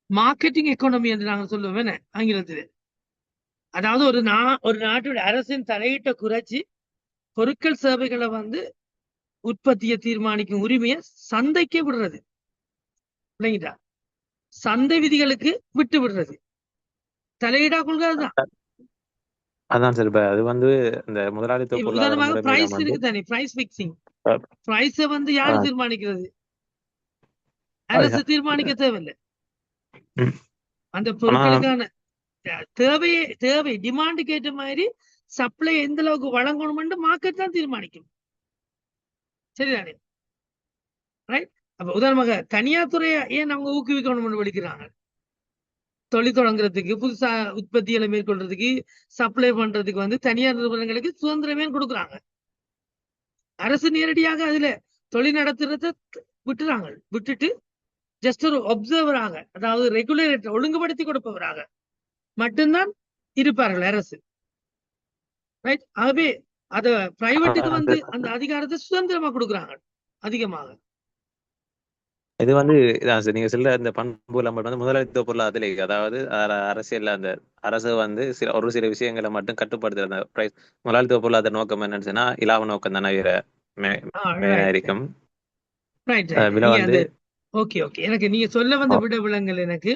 மார்க்கெட்டிங் எக்கானமி என்று நாங்கள் சொல்லுவோம் என்ன ஆங்கிலத்தில். அதாவது ஒரு நாட்டோட அரசின் தலையீட்டை குறைச்சி பொருட்கள் சேவைகளை வந்து உற்பத்தியை தீர்மானிக்கும் உரிமையை சந்தைக்கே விடுறது. இல்லைங்களா? சந்தை விதிகளுக்கு விட்டு விடுறது. தலையீடா கொள்கை அதுதான். அதான் சார். இப்ப அது வந்து இந்த முதலாளித்துவ இப்ப பொருளாதார உதாரணமாக முறைமையில பிரைஸ் வந்து இருக்கு தானே, பிரைஸ் பிக்சிங். பிரைஸை வந்து யாரு தீர்மானிக்கிறது? அரசு தீர்மானிக்க தேவையில்லை. ம். அந்த ஆனா பொருட்களுக்கான தேவை டிமாண்டுக்கு ஏற்ற மாதிரி சப்ளை எந்த அளவுக்கு வழங்கணும்னு மார்க்கெட் தான் தீர்மானிக்கும். சரிதானே? ரைட். அப்ப உதாரணமாக தனியார் துறையை ஏன் அவங்க ஊக்குவிக்கணும்னு விളിக்கிறாங்க? தொழில் தொடங்குறதுக்கு, புதுசா உற்பத்திகளை மேற்கொள்றதுக்கு, சப்ளை பண்றதுக்கு வந்து தனியார் நிறுவனங்களுக்கு சுதந்திரமே கொடுக்குறாங்க. அரசு நேரடியாக அதுல தொழில் நடத்துறத விட்டுறாங்க. விட்டுட்டு ஜஸ்ட் ஒரு ஒப்சர்வராக, அதாவது ரெகுலேட்டர் ஒழுங்குபடுத்தி கொடுப்பவராக மட்டும்தான் இருப்பார்கள் அரசு. ரைட். ஆகவே அத பிரைவேட்டுக்கு வந்து அந்த அதிகாரத்தை சுதந்திரமா கொடுக்குறாங்க அதிகமாக. இது வந்து இதான் சார் நீங்க சொல்ற இந்த பண்புல மட்டும் வந்து முதலாளித்துவ பொருளாதாரத்திலே அதாவது அரசியல்ல அந்த அரசு வந்து ஒரு சில விஷயங்களை மட்டும் கட்டுப்படுத்துற அந்த பிரைஸ். முதலாளித்துவ பொருளாதார நோக்கம் என்னன்னு சொன்னா இலாப நோக்கம் தானே மெயினா இருக்கும். விலை நீங்க வந்து அந்த ஓகே எனக்கு நீங்க சொல்ல வந்த விட விலங்கல் எனக்கு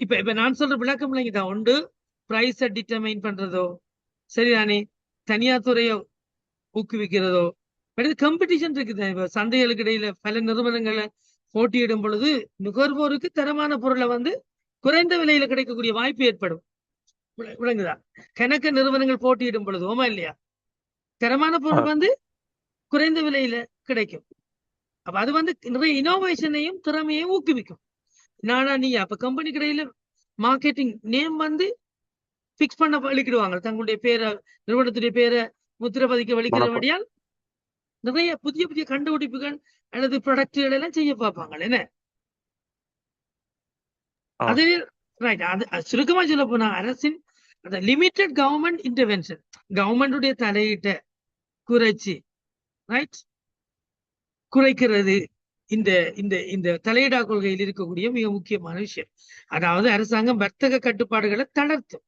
இப்ப நான் சொல்ற விளக்கம் இல்லைங்கதான். ஒன்று பிரைஸ டிட்டர்மைன் பண்றதோ, சரிதானே, தனியார் துறையை ஊக்குவிக்கிறதோ, காம்படிஷன் இருக்குது. இப்ப சந்தைகளுக்கு இடையில பல நிறுவனங்களை போட்டியிடும் பொழுது நுகர்வோருக்கு தரமான பொருளை வந்து குறைந்த விலையில கிடைக்கக்கூடிய வாய்ப்பு ஏற்படும். விளங்குதா? கணக்க நிறுவனங்கள் போட்டியிடும் பொழுது ஓமா இல்லையா, தரமான பொருள் வந்து குறைந்த விலையில கிடைக்கும். அப்ப அது வந்து நிறைய இனோவேஷனையும் திறமையையும் ஊக்குவிக்கும். நானா நீயா அப்ப கம்பெனி கடையில மார்க்கெட்டிங் நேம் வந்து பிக்ஸ் பண்ண வலிக்கிடுவாங்க. தங்களுடைய பேரை, நிறுவனத்துடைய பேரை முத்திர பதிக்க வலிக்கிறபடியால் நிறைய புதிய புதிய கண்டுபிடிப்புகள் அல்லது ப்ராடக்ட்கள் எல்லாம் செய்ய பார்ப்பாங்க. என்ன அது ரைட். அது சுருக்கமா சொல்ல போனா அரசின் அந்த லிமிட்டட் கவர்மெண்ட் இன்டர்வென்ஷன், கவர்மெண்டுடைய தலையீட்டை குறைச்சி ரைட் குறைக்கிறது இந்த இந்த இந்த தலையீடா கொள்கையில் இருக்கக்கூடிய மிக முக்கியமான விஷயம். அதாவது அரசாங்கம் வர்த்தக கட்டுப்பாடுகளை தளர்த்தும்.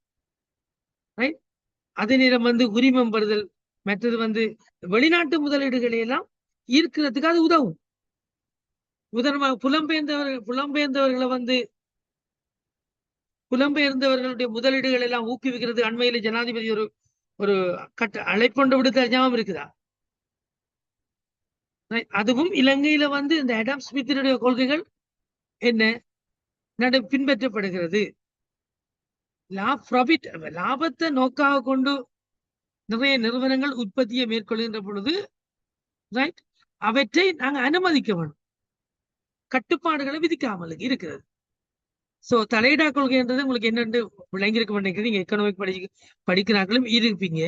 ரைட். அதே நேரம் வந்து உரிமம் பெறுதல், மற்றது வந்து வெளிநாட்டு முதலீடுகளை எல்லாம் ஈர்க்கிறதுக்கு அது உதவும். உதாரணமாக புலம்பெயர்ந்தவர்களுடைய முதலீடுகள் எல்லாம் ஊக்குவிக்கிறது. அண்மையில ஜனாதிபதி ஒரு ஒரு அழைப்பொண்டு விடுத்த ஞாபகம் இருக்குதா? அதுவும் இலங்கையில வந்து இந்த அடம் ஸ்மித்தினுடைய கொள்கைகள் என்ன பின்பற்றப்படுகிறது. லாபத்தை நோக்காக கொண்டு நிறைய நிறுவனங்கள் உற்பத்தியை மேற்கொள்கின்ற பொழுது ரைட் அவற்றை நாங்க அனுமதிக்க வேண்டும், கட்டுப்பாடுகளை விதிக்காமல் இருக்கிறது. சோ தலையிடா கொள்கைன்றது உங்களுக்கு என்னென்று விளங்கியிருக்க மாட்டேங்குது. நீங்க எக்கனாமிக் படிக்கிறாங்களும் இருப்பீங்க.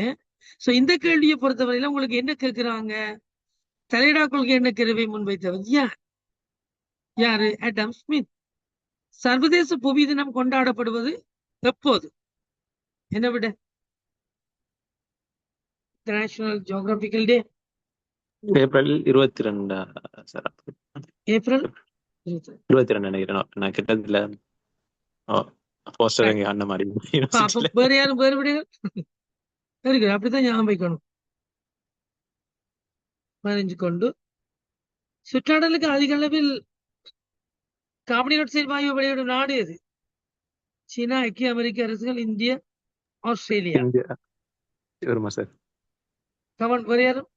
சோ இந்த கேள்வியை பொறுத்தவரையில உங்களுக்கு என்ன கேட்கிறாங்க? தலையிடா கொள்கை என்ன கருவை முன்வைத்தவர் யாரு? அடம் ஸ்மித். சர்வதேச புவி தினம் கொண்டாடப்படுவது எப்போது? என்ன விட இன்டர்நேஷனல் ஜியோகிராபிக்கல் டே ஏப்ரல் 22 சார். ஏப்ரல் 22 நினைக்கிறேன். நான் கிட்டத்துல போஸ்டர் அந்த மாதிரி வேற யாரும் வேறு விடைகள் இருக்கு. அப்படித்தான் ஞாபகம் வைக்கணும். பதிஞ்சு கொண்டு சுற்றாடலுக்கு அதிக அளவில் கார்பன் டை ஆக்சைடு வாயு வெளியிடும் நாடு எது? சீனா, ஐக்கிய அமெரிக்க அரசுகள், இந்தியா, ஆஸ்திரேலியா. வருமா சார்? கமன் வேற யாரும்?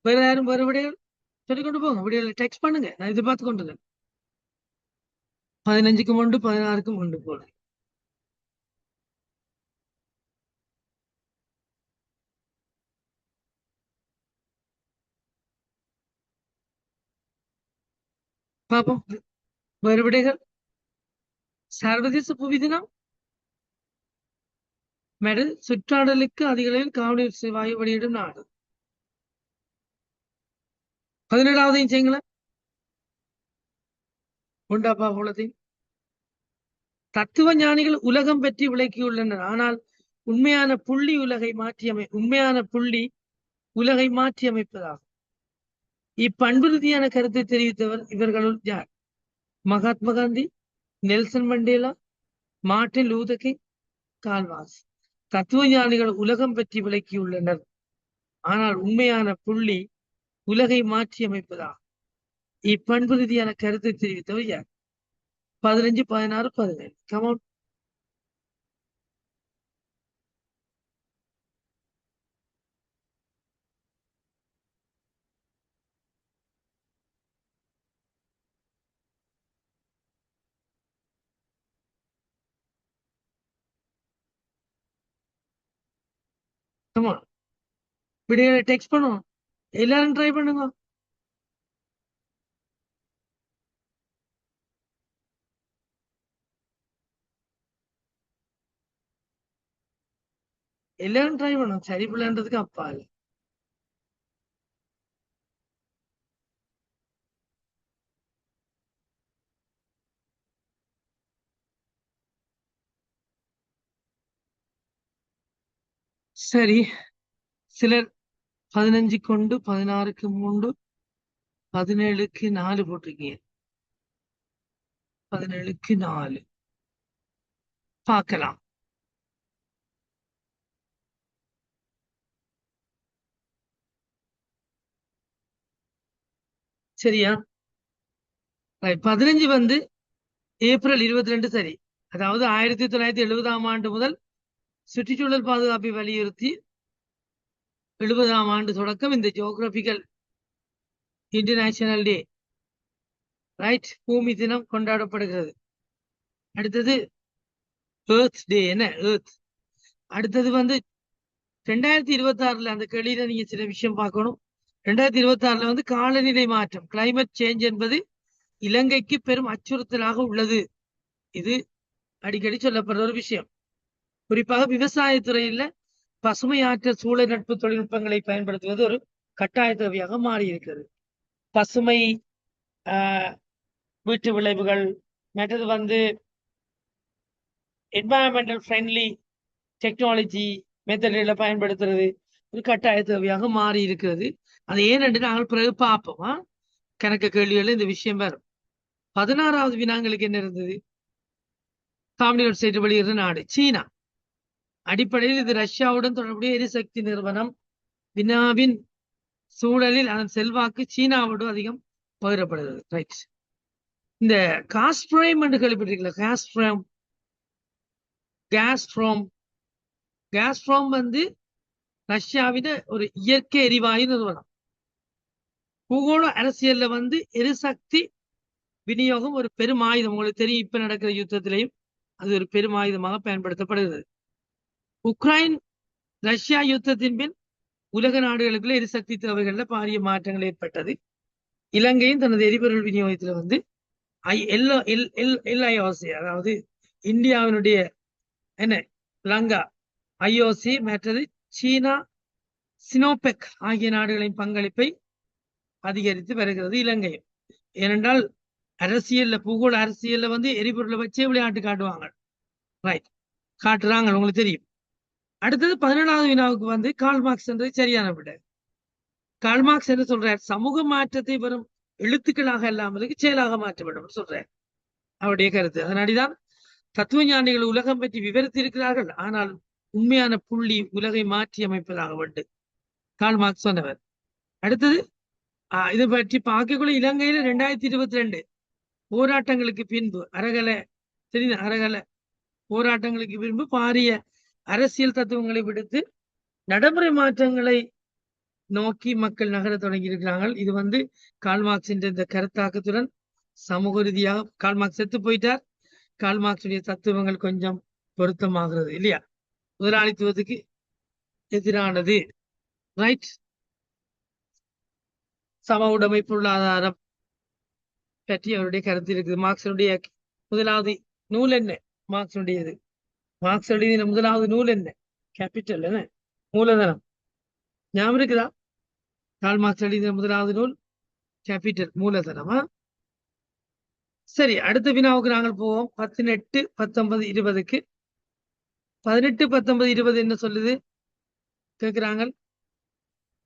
வேற யாரும் வேற விடைகள் சொல்லிக் கொண்டு போங்க. விடைகளை டெக்ஸ்ட் பண்ணுங்க. நான் எதிர்பார்த்து கொண்டு 15க்கும் 1 16க்கும் 1 போல. பாப்போம் வேறு விடைகள். சர்வதேச புவி தினம் மெடல் சுற்றாடலுக்கு அதிக அளவில் காவலி வாயு வெளியிடும் நாடு. 17ஆவதையும் செய்யுங்களேன். உண்டாப்பா போலத்தையும். தத்துவ ஞானிகள் உலகம் பற்றி விளக்கியுள்ளனர். ஆனால் உண்மையான புள்ளி உலகை மாற்றி அமைப்பதாகும். இப்பண்பு ரீதியான கருத்தை தெரிவித்தவர் இவர்களுள் யார்? Mahatma Gandhi, Nelson Mandela, Martin Luther king, Karl Marx. தத்துவ ஞானிகள் உலகம் பற்றி விளக்கியுள்ளனர். ஆனால் உண்மையான புள்ளி உலகை மாற்றி அமைப்பதாகும். இப்பண்பு ரீதியான கருத்தை தெரிவித்தவர் யார்? 15, 16, 17. கமான். கமான். விடைகளை டெக்ஸ்ட் பண்ணுவோம். எல்லாரும் ட்ரை பண்ணுங்க. எல்லாரும் ட்ரை பண்ணும். சரி பிள்ளைன்றதுக்கு அப்பா இல்ல. சரி, சிலர் 15க்கு 1, 16க்கு 3, 17க்கு 4 போட்டிருக்கீங்க. 17க்கு 4 பார்க்கலாம். சரியா? 15 வந்து ஏப்ரல் 22 சரி. அதாவது 1970ஆம் ஆண்டு முதல் சுற்றுச்சூழல் பாதுகாப்பை வலியுறுத்தி 70ஆம் ஆண்டு தொடக்கம் இந்த ஜியோகிராபிக்கல் இன்டர்நேஷனல் டே ரைட் பூமி தினம் கொண்டாடப்படுகிறது. அடுத்தது ஏர்த் டே. என்ன ஏர்த்? அடுத்தது வந்து 2026 அந்த கேள்வியில நீங்க சில விஷயம் பார்க்கணும். 2026 வந்து காலநிலை மாற்றம் கிளைமேட் சேஞ்ச் என்பது இலங்கைக்கு பெரும் அச்சுறுத்தலாக உள்ளது. இது அடிக்கடி சொல்லப்படுற ஒரு விஷயம். குறிப்பாக விவசாயத்துறையில பசுமை ஆற்றல் சூழல் நட்பு தொழில்நுட்பங்களை பயன்படுத்துவது ஒரு கட்டாய தேவையாக மாறி இருக்கிறது. பசுமை வீட்டு விளைவுகள், மற்றது வந்து என்வாயன்மெண்டல் ஃப்ரெண்ட்லி டெக்னாலஜி மெத்தட்களை பயன்படுத்துறது ஒரு கட்டாய தேவையாக மாறி இருக்கிறது. அது ஏனென்று நாங்கள் பிறகு பார்ப்போமா கணக்கு கேள்விகள் இந்த விஷயம் வரும். 16வது வினாங்களுக்கு என்ன இருந்தது? காம்யூனிஸ்ட் சைட்டு வெளியிடுற நாடு சீனா. அடிப்படையில் இது ரஷ்யாவுடன் தொடர்புடைய எரிசக்தி நிறுவனம். வினாவின் சூழலில் அதன் செல்வாக்கு சீனாவோடு அதிகம் பகிரப்படுகிறது. ரைட். இந்த காஸ்பிரம் என்று கேள்விப்பட்டிருக்கீங்களா? காஸ்பிரம் வந்து ரஷ்யாவிட ஒரு இயற்கை எரிவாயு நிறுவனம். பூகோள அரசியல்ல வந்து எரிசக்தி விநியோகம் ஒரு பெரும் ஆயுதம். உங்களுக்கு தெரியும், இப்ப நடக்கிற யுத்தத்திலையும் அது ஒரு பெரும் ஆயுதமாக பயன்படுத்தப்படுகிறது. உக்ரைன் ரஷ்யா யுத்தத்தின் பின் உலக நாடுகளுக்குள்ள எரிசக்தி தேவைகள்ல பாரிய மாற்றங்கள் ஏற்பட்டது. இலங்கையும் தனது எரிபொருள் விநியோகத்துல வந்து LIOC, அதாவது இந்தியாவினுடைய என்ன லங்கா IOC மற்றது சீனா சினோபெக் ஆகிய நாடுகளின் பங்களிப்பை அதிகரித்து வருகிறது இலங்கையும். ஏனென்றால் பூகோள அரசியல்ல வந்து எரிபொருளை வச்சே விளையாட்டு காட்டுவாங்க. ரைட், காட்டுறாங்க, உங்களுக்கு தெரியும். அடுத்தது 17வது வினாவுக்கு வந்து கார்ல் மார்க்ஸ் என்றது சரியான விட. கார்ல் மார்க்ஸ் என்ன சொல்றார்? சமூக மாற்றத்தை வரும் எழுத்துக்களாக அல்லாமலுக்கு செயலாக மாற்ற வேண்டும் சொல்றார் அவருடைய கருத்து. அதனாடிதான் தத்துவ ஞானிகள் உலகம் பற்றி விவரித்திருக்கிறார்கள். ஆனால் உண்மையான புள்ளி உலகை மாற்றி அமைப்பதாக வேண்டும் கார்ல் மார்க்ஸ் சொன்னவர். அடுத்தது இதை பற்றி பார்க்கக்குள்ள இலங்கையில 2022 போராட்டங்களுக்கு பின்பு அரகல போராட்டங்களுக்கு பின்பு பாரிய அரசியல் தத்துவங்களை விடுத்து நடைமுறை மாற்றங்களை நோக்கி மக்கள் நகரத் தொடங்கி இருக்கிறார்கள். இது வந்து கால்மார்க்சின் இந்த கருத்தாக்கத்துடன் சமூக ரீதியாக கால்மார்க்ஸ் செத்து போயிட்டார். கால்மார்க்சுடைய தத்துவங்கள் கொஞ்சம் பொருத்தமாகிறது இல்லையா? முதலாளித்துவத்துக்கு எதிரானது. ரைட். சம உடைமை பொருளாதாரம் பற்றி அவருடைய கருத்து இருக்குது. மார்க்சனுடைய முதலாவது நூல் என்ன? மார்க்சனுடையது. மார்க்ஸ் எழுதின முதலாவது நூல் என்ன? கேபிட்டல் என்ன? மூலதனம். ஞாபகம் இருக்குதா? கார்ல் மார்க்ஸ் எழுதின முதலாவது நூல் கேபிட்டல், மூலதனமா? சரி, அடுத்த வினாவுக்கு நாங்கள் போவோம். 18, 19, 20க்கு. 18, 19, 20 என்ன சொல்லுது கேட்கிறாங்க.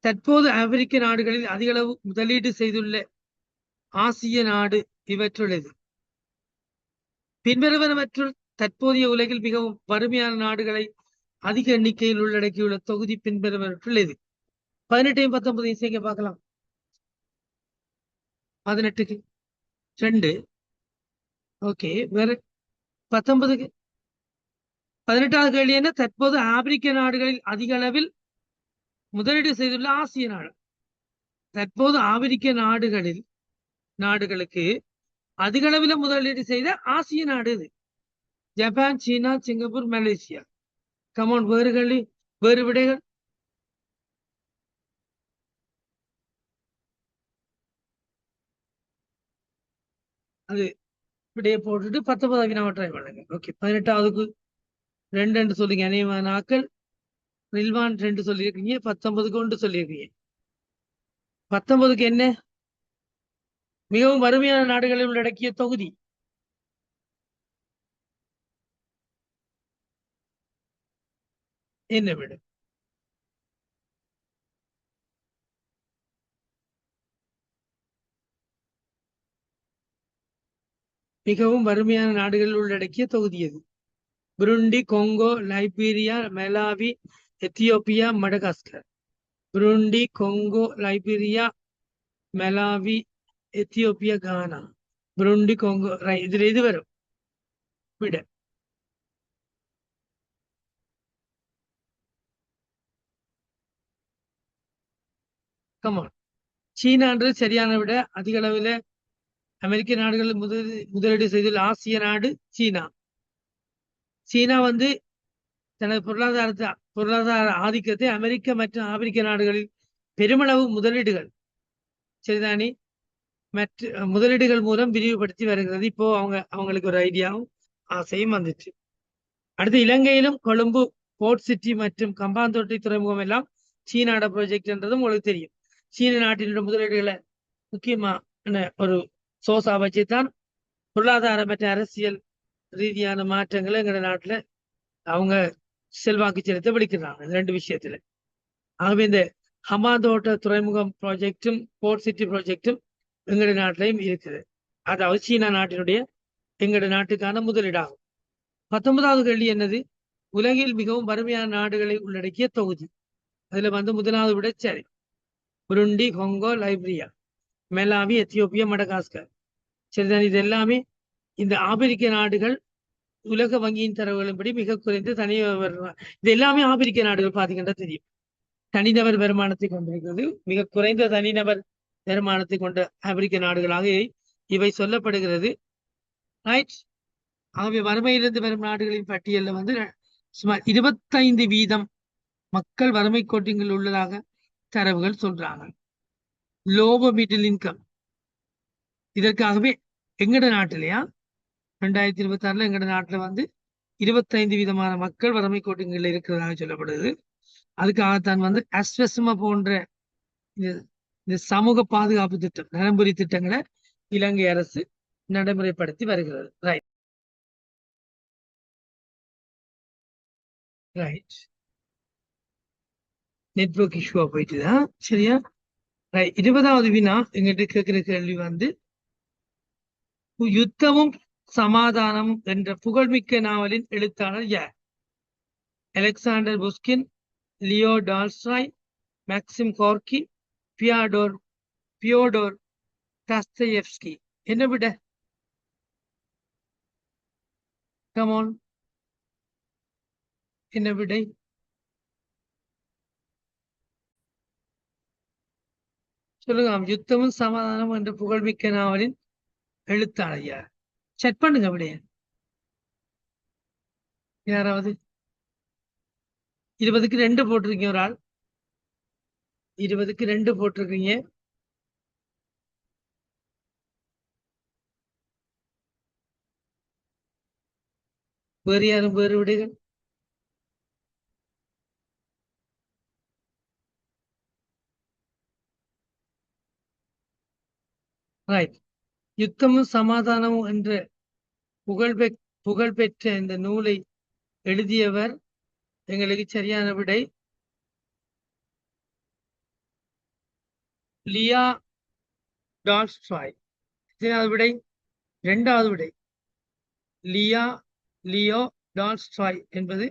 தற்போது ஆப்பிரிக்க நாடுகளில் அதிக அளவு முதலீடு செய்துள்ள ஆசிய நாடு இவற்றுள் எது? பின்வருவனவற்றுள் தற்போதைய உலகில் மிகவும் வறுமையான நாடுகளை அதிக எண்ணிக்கையில் உள்ளடக்கியுள்ள தொகுதி பின்வருவனவற்றுள் எது? 18, 19 சேர்க்க பார்க்கலாம். 18க்கு 2. ஓகே, வேற 19க்கு 18வது கேள்வி என்ன? தற்போது ஆப்பிரிக்க நாடுகளில் அதிக அளவில் முதலீடு செய்துள்ள ஆசிய நாடு. தற்போது ஆப்பிரிக்க நாடுகளுக்கு அதிக அளவில் முதலீடு செய்த ஆசிய நாடு இது. ஜப்பான், சீனா, சிங்கப்பூர், மலேசியா. கமான், வேறு விடைகள். அது விடையை போட்டுட்டு 19வது வினாவை ட்ரை பண்ணுங்க. ஓகே, 18வதுக்கு 2 சொல்லுங்க. அநேகமான ஆக்கள் ரில்வான் 2 சொல்லியிருக்கீங்க. 19க்கு 1 சொல்லியிருக்கீங்க. 19க்கு என்ன? மிகவும் வறுமையான நாடுகளை உள்ளடக்கிய தொகுதி. என்ன விட? மிகவும் வறுமையான நாடுகளில் உள்ளடக்கிய தொகுதி எது? Burundi, Congo, Liberia, Malawi, Ethiopia, Madagascar. Burundi, Congo, Liberia, Malawi, Ethiopia, Ghana. Burundi, Congo. இதுல இது வரும் விட. கமான். சீனான்றது சரியான விட. அதிக அளவுல அமெரிக்க நாடுகள் முதலீடு செய்துள்ள ஆசிய நாடு சீனா. சீனா வந்து தனது பொருளாதார ஆதிக்கத்தை அமெரிக்க மற்றும் ஆப்பிரிக்க நாடுகளில் பெருமளவு முதலீடுகள் சரிதானே மற்ற முதலீடுகள் மூலம் விரிவுபடுத்தி வருகிறது. இப்போ அவங்களுக்கு ஒரு ஐடியாவும் ஆசையும் வந்துச்சு. அடுத்து இலங்கையிலும் கொழும்பு போர்ட் சிட்டி மற்றும் கம்பாந்தோட்டை துறைமுகம் எல்லாம் சீனாட ப்ராஜெக்ட் என்றதும் உங்களுக்கு தெரியும். சீன நாட்டினுடைய முதலீடுகளை முக்கியமான ஒரு சோர்ஸா வச்சுதான் பொருளாதார மற்றும் அரசியல் ரீதியான மாற்றங்களை எங்க நாட்டுல அவங்க செல்வாக்கு செலுத்த விடுக்கிறாங்க. 2 விஷயத்துல. ஆகவே இந்த ஹமாந்தோட்ட துறைமுகம் ப்ராஜெக்டும் போர்ட் சிட்டி ப்ராஜெக்டும் எங்களுடைய நாட்டிலையும் இருக்குது. அதாவது சீனா நாட்டினுடைய எங்களுடைய நாட்டுக்கான முதலீடாகும். 19வது கேள்வி என்னது? உலகில் மிகவும் வறுமையான நாடுகளை உள்ளடக்கிய தொகுதி. அதுல வந்து முதலாவது விட சரி. Burundi, Congo, Liberia, Malawi, Ethiopia, Madagascar. சரிதான். இது எல்லாமே இந்த ஆப்பிரிக்க நாடுகள் உலக வங்கியின் தரவுகளின்படி மிக குறைந்த தனிநபர். இது எல்லாமே ஆப்பிரிக்க நாடுகள் பாத்தீங்கன்னா தெரியும். தனிநபர் வருமானத்தை கொண்டிருக்கிறது. மிக குறைந்த தனிநபர் வருமானத்தை கொண்ட ஆப்பிரிக்க நாடுகளாக இவை சொல்லப்படுகிறது. ரைட். ஆகவே வறுமையிலிருந்து வரும் நாடுகளின் பட்டியலில் வந்து சுமார் 25% மக்கள் வறுமை கோட்டிங்கில் உள்ளதாக தரவுகள் சொல்றாங்க. லோவ மிடில் இன்கம். இதற்காகவே எங்கட நாட்டிலையா 2026 எங்கட நாட்டுல வந்து 25% மக்கள் வறுமை கோட்டிங்கில் இருக்கிறதாக சொல்லப்படுது. அதுக்காகத்தான் வந்து அஸ்வசம போன்ற இந்த சமூக பாதுகாப்பு திட்டம், நலம்புரி திட்டங்களை இலங்கை அரசு நடைமுறைப்படுத்தி வருகிறது. ரைட். ரைட். நெட்வொர்க் இஷ்யூவா போயிட்டுதான். சரியா? ரைட். 20வது வினா எங்கிட்ட கேட்கிற கேள்வி வந்து யுத்தமும் சமாதானமும் என்ற புகழ்மிக்க நாவலின் எழுத்தாளர் யார்? Alexander Pushkin, Leo Tolstoy, Maxim Gorky, Fyodor Dostoevsky. என்ன விட? கமான், என்ன விடை? சொல்லுங்க. யுத்தமும் சமாதானமும் என்ற புகழ்மிக்க நாவலின் எழுத்தாளர் யார்? செக் பண்ணுங்க அப்படியே யாராவது. 20க்கு 2 போட்டிருக்கீங்க ஒரு ஆள். 20க்கு 2 போட்டிருக்கீங்க. வேறு யாரும் வேறு விடைகள்? ரைட். யுத்தமும் சமாதானமும் என்ற புகழ்பெற்ற இந்த நூலை எழுதியவர் எங்களுக்கு சரியான விடை லியா டால்ஸ்டாய். எத்தனாவது விடை? 2வது விடை. லியோ டால்ஸ்டாய் என்பது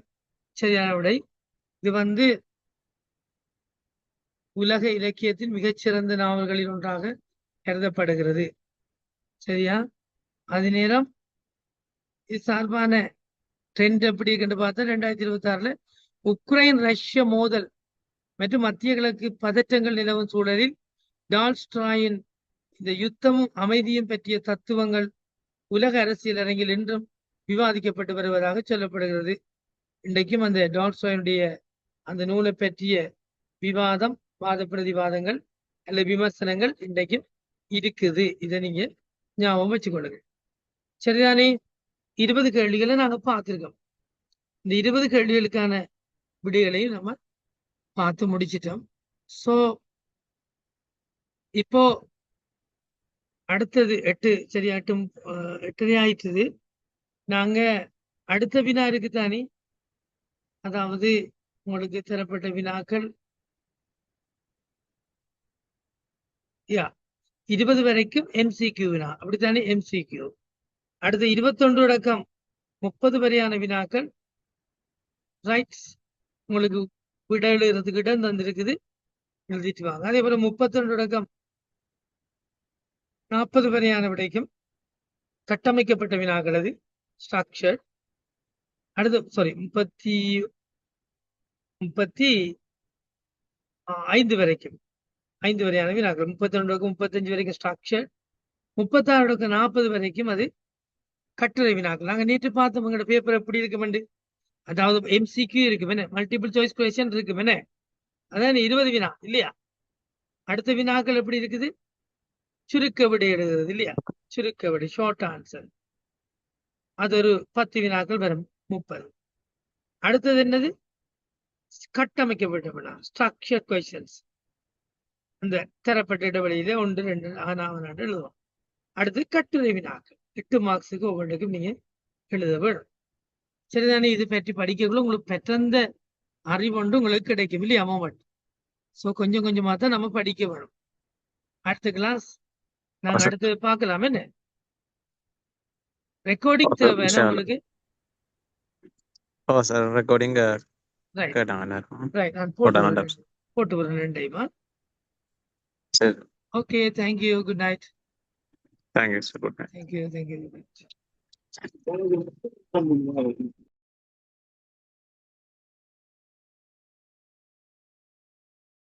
சரியான விடை. இது உலக இலக்கியத்தின் மிகச்சிறந்த நாவல்களில் ஒன்றாக கருதப்படுகிறது. சரியா? அது நேரம் இது சார்பான ட்ரெண்ட் எப்படி கண்டு பார்த்தா 2026 உக்ரைன் ரஷ்ய மோதல் மற்றும் மத்திய கிழக்கு பதற்றங்கள் நிலவும் சூழலில் டால்ஸ்டாயின் இந்த யுத்தமும் அமைதியும் பற்றிய தத்துவங்கள் உலக அரசியல் அரங்கில் இன்றும் விவாதிக்கப்பட்டு வருவதாக சொல்லப்படுகிறது. இன்றைக்கும் அந்த டால்ஸ்டாயினுடைய அந்த நூலை பற்றிய விவாதம், வாத பிரதிவாதங்கள் அல்ல விமர்சனங்கள் இன்றைக்கும் இருக்குது. இதை நீங்க ஞாபகம் வச்சுக்கொள்ளுங்க. சரிதானே? 20 கேள்விகளை நாங்க பார்த்திருக்கோம். இந்த 20 கேள்விகளுக்கான விடைகளையும் நம்ம பார்த்து முடிச்சிட்டோம். சோ இப்போ அடுத்தது 8 சரியா 8 ஆயிட்டுது. நாங்க அடுத்த வினா இருக்குதானே, அதாவது உங்களுக்கு தரப்பட்ட வினாக்கள் 20 வரைக்கும் MCQ வினா, அப்படித்தானே? MCQ. அடுத்த 21 அடக்கம் 30 வரையான வினாக்கள் ரைட்ஸ். உங்களுக்கு விட எழுதுறதுக்கு இடம் தந்திருக்குது, எழுதிட்டு வாங்க. அதே போல 32 அடக்கம் 40 வரையான விடைக்கும் கட்டமைக்கப்பட்ட வினாக்கள், அது ஸ்ட்ரக்சர். அடுத்து 35 வரைக்கும் 5 வரையான வினாக்கள். 32 35 வரைக்கும் ஸ்ட்ரக்சர். 36 40 வரைக்கும் அது கட்டுரை வினாக்கள். நாங்க நேற்று பார்த்தோம் உங்களோட பேப்பர் எப்படி இருக்குமெண்டு. அதாவது MCQ இருக்கும் என்ன, மல்டிபிள் சாய்ஸ் கொஸ்டின் இருக்கும் என்ன, அதான் 20 வினா இல்லையா? அடுத்த வினாக்கள் எப்படி இருக்குது? சுருக்க விடை எழுதுறது இல்லையா? சுருக்க விடை, ஷார்ட் ஆன்சர். அது ஒரு 10 வினாக்கள் வரும், 30. அடுத்தது என்னது? கட்டமைக்கப்பட்ட வினா, ஸ்ட்ரக்சர் கொஸ்டின்ஸ். அந்த தரப்பட்ட இடைவெளியில 1 2 ஆனாவனாண்டு எழுதுவோம். அடுத்து கட்டுரை வினாக்கள் 8 மார்க்ஸுக்கு ஒவ்வொன்றுக்கும் நீங்க எழுத வேணும். சரிதானே? இது பற்றி படிக்கக்குள்ள உங்களுக்கு பெற்றந்த அறிவொன்று உங்களுக்கு கிடைக்கும் இல்லையா? மோமெண்ட். ஸோ கொஞ்சம் கொஞ்சமா தான் நம்ம படிக்க வேணும். அடுத்த கிளாஸ் நாங்க அடுத்து பார்க்கலாம். என்ன ரெக்கார்டிங் தேவைன்னா உங்களுக்கு? சார் ரெக்கார்டிங் ரைட் கேட்டாங்க. ரைட், நான் போட்டு வரேன் 2 டைமா. சரி, okay, thank you, good night. Thank you sir, good night. Thank you, good night.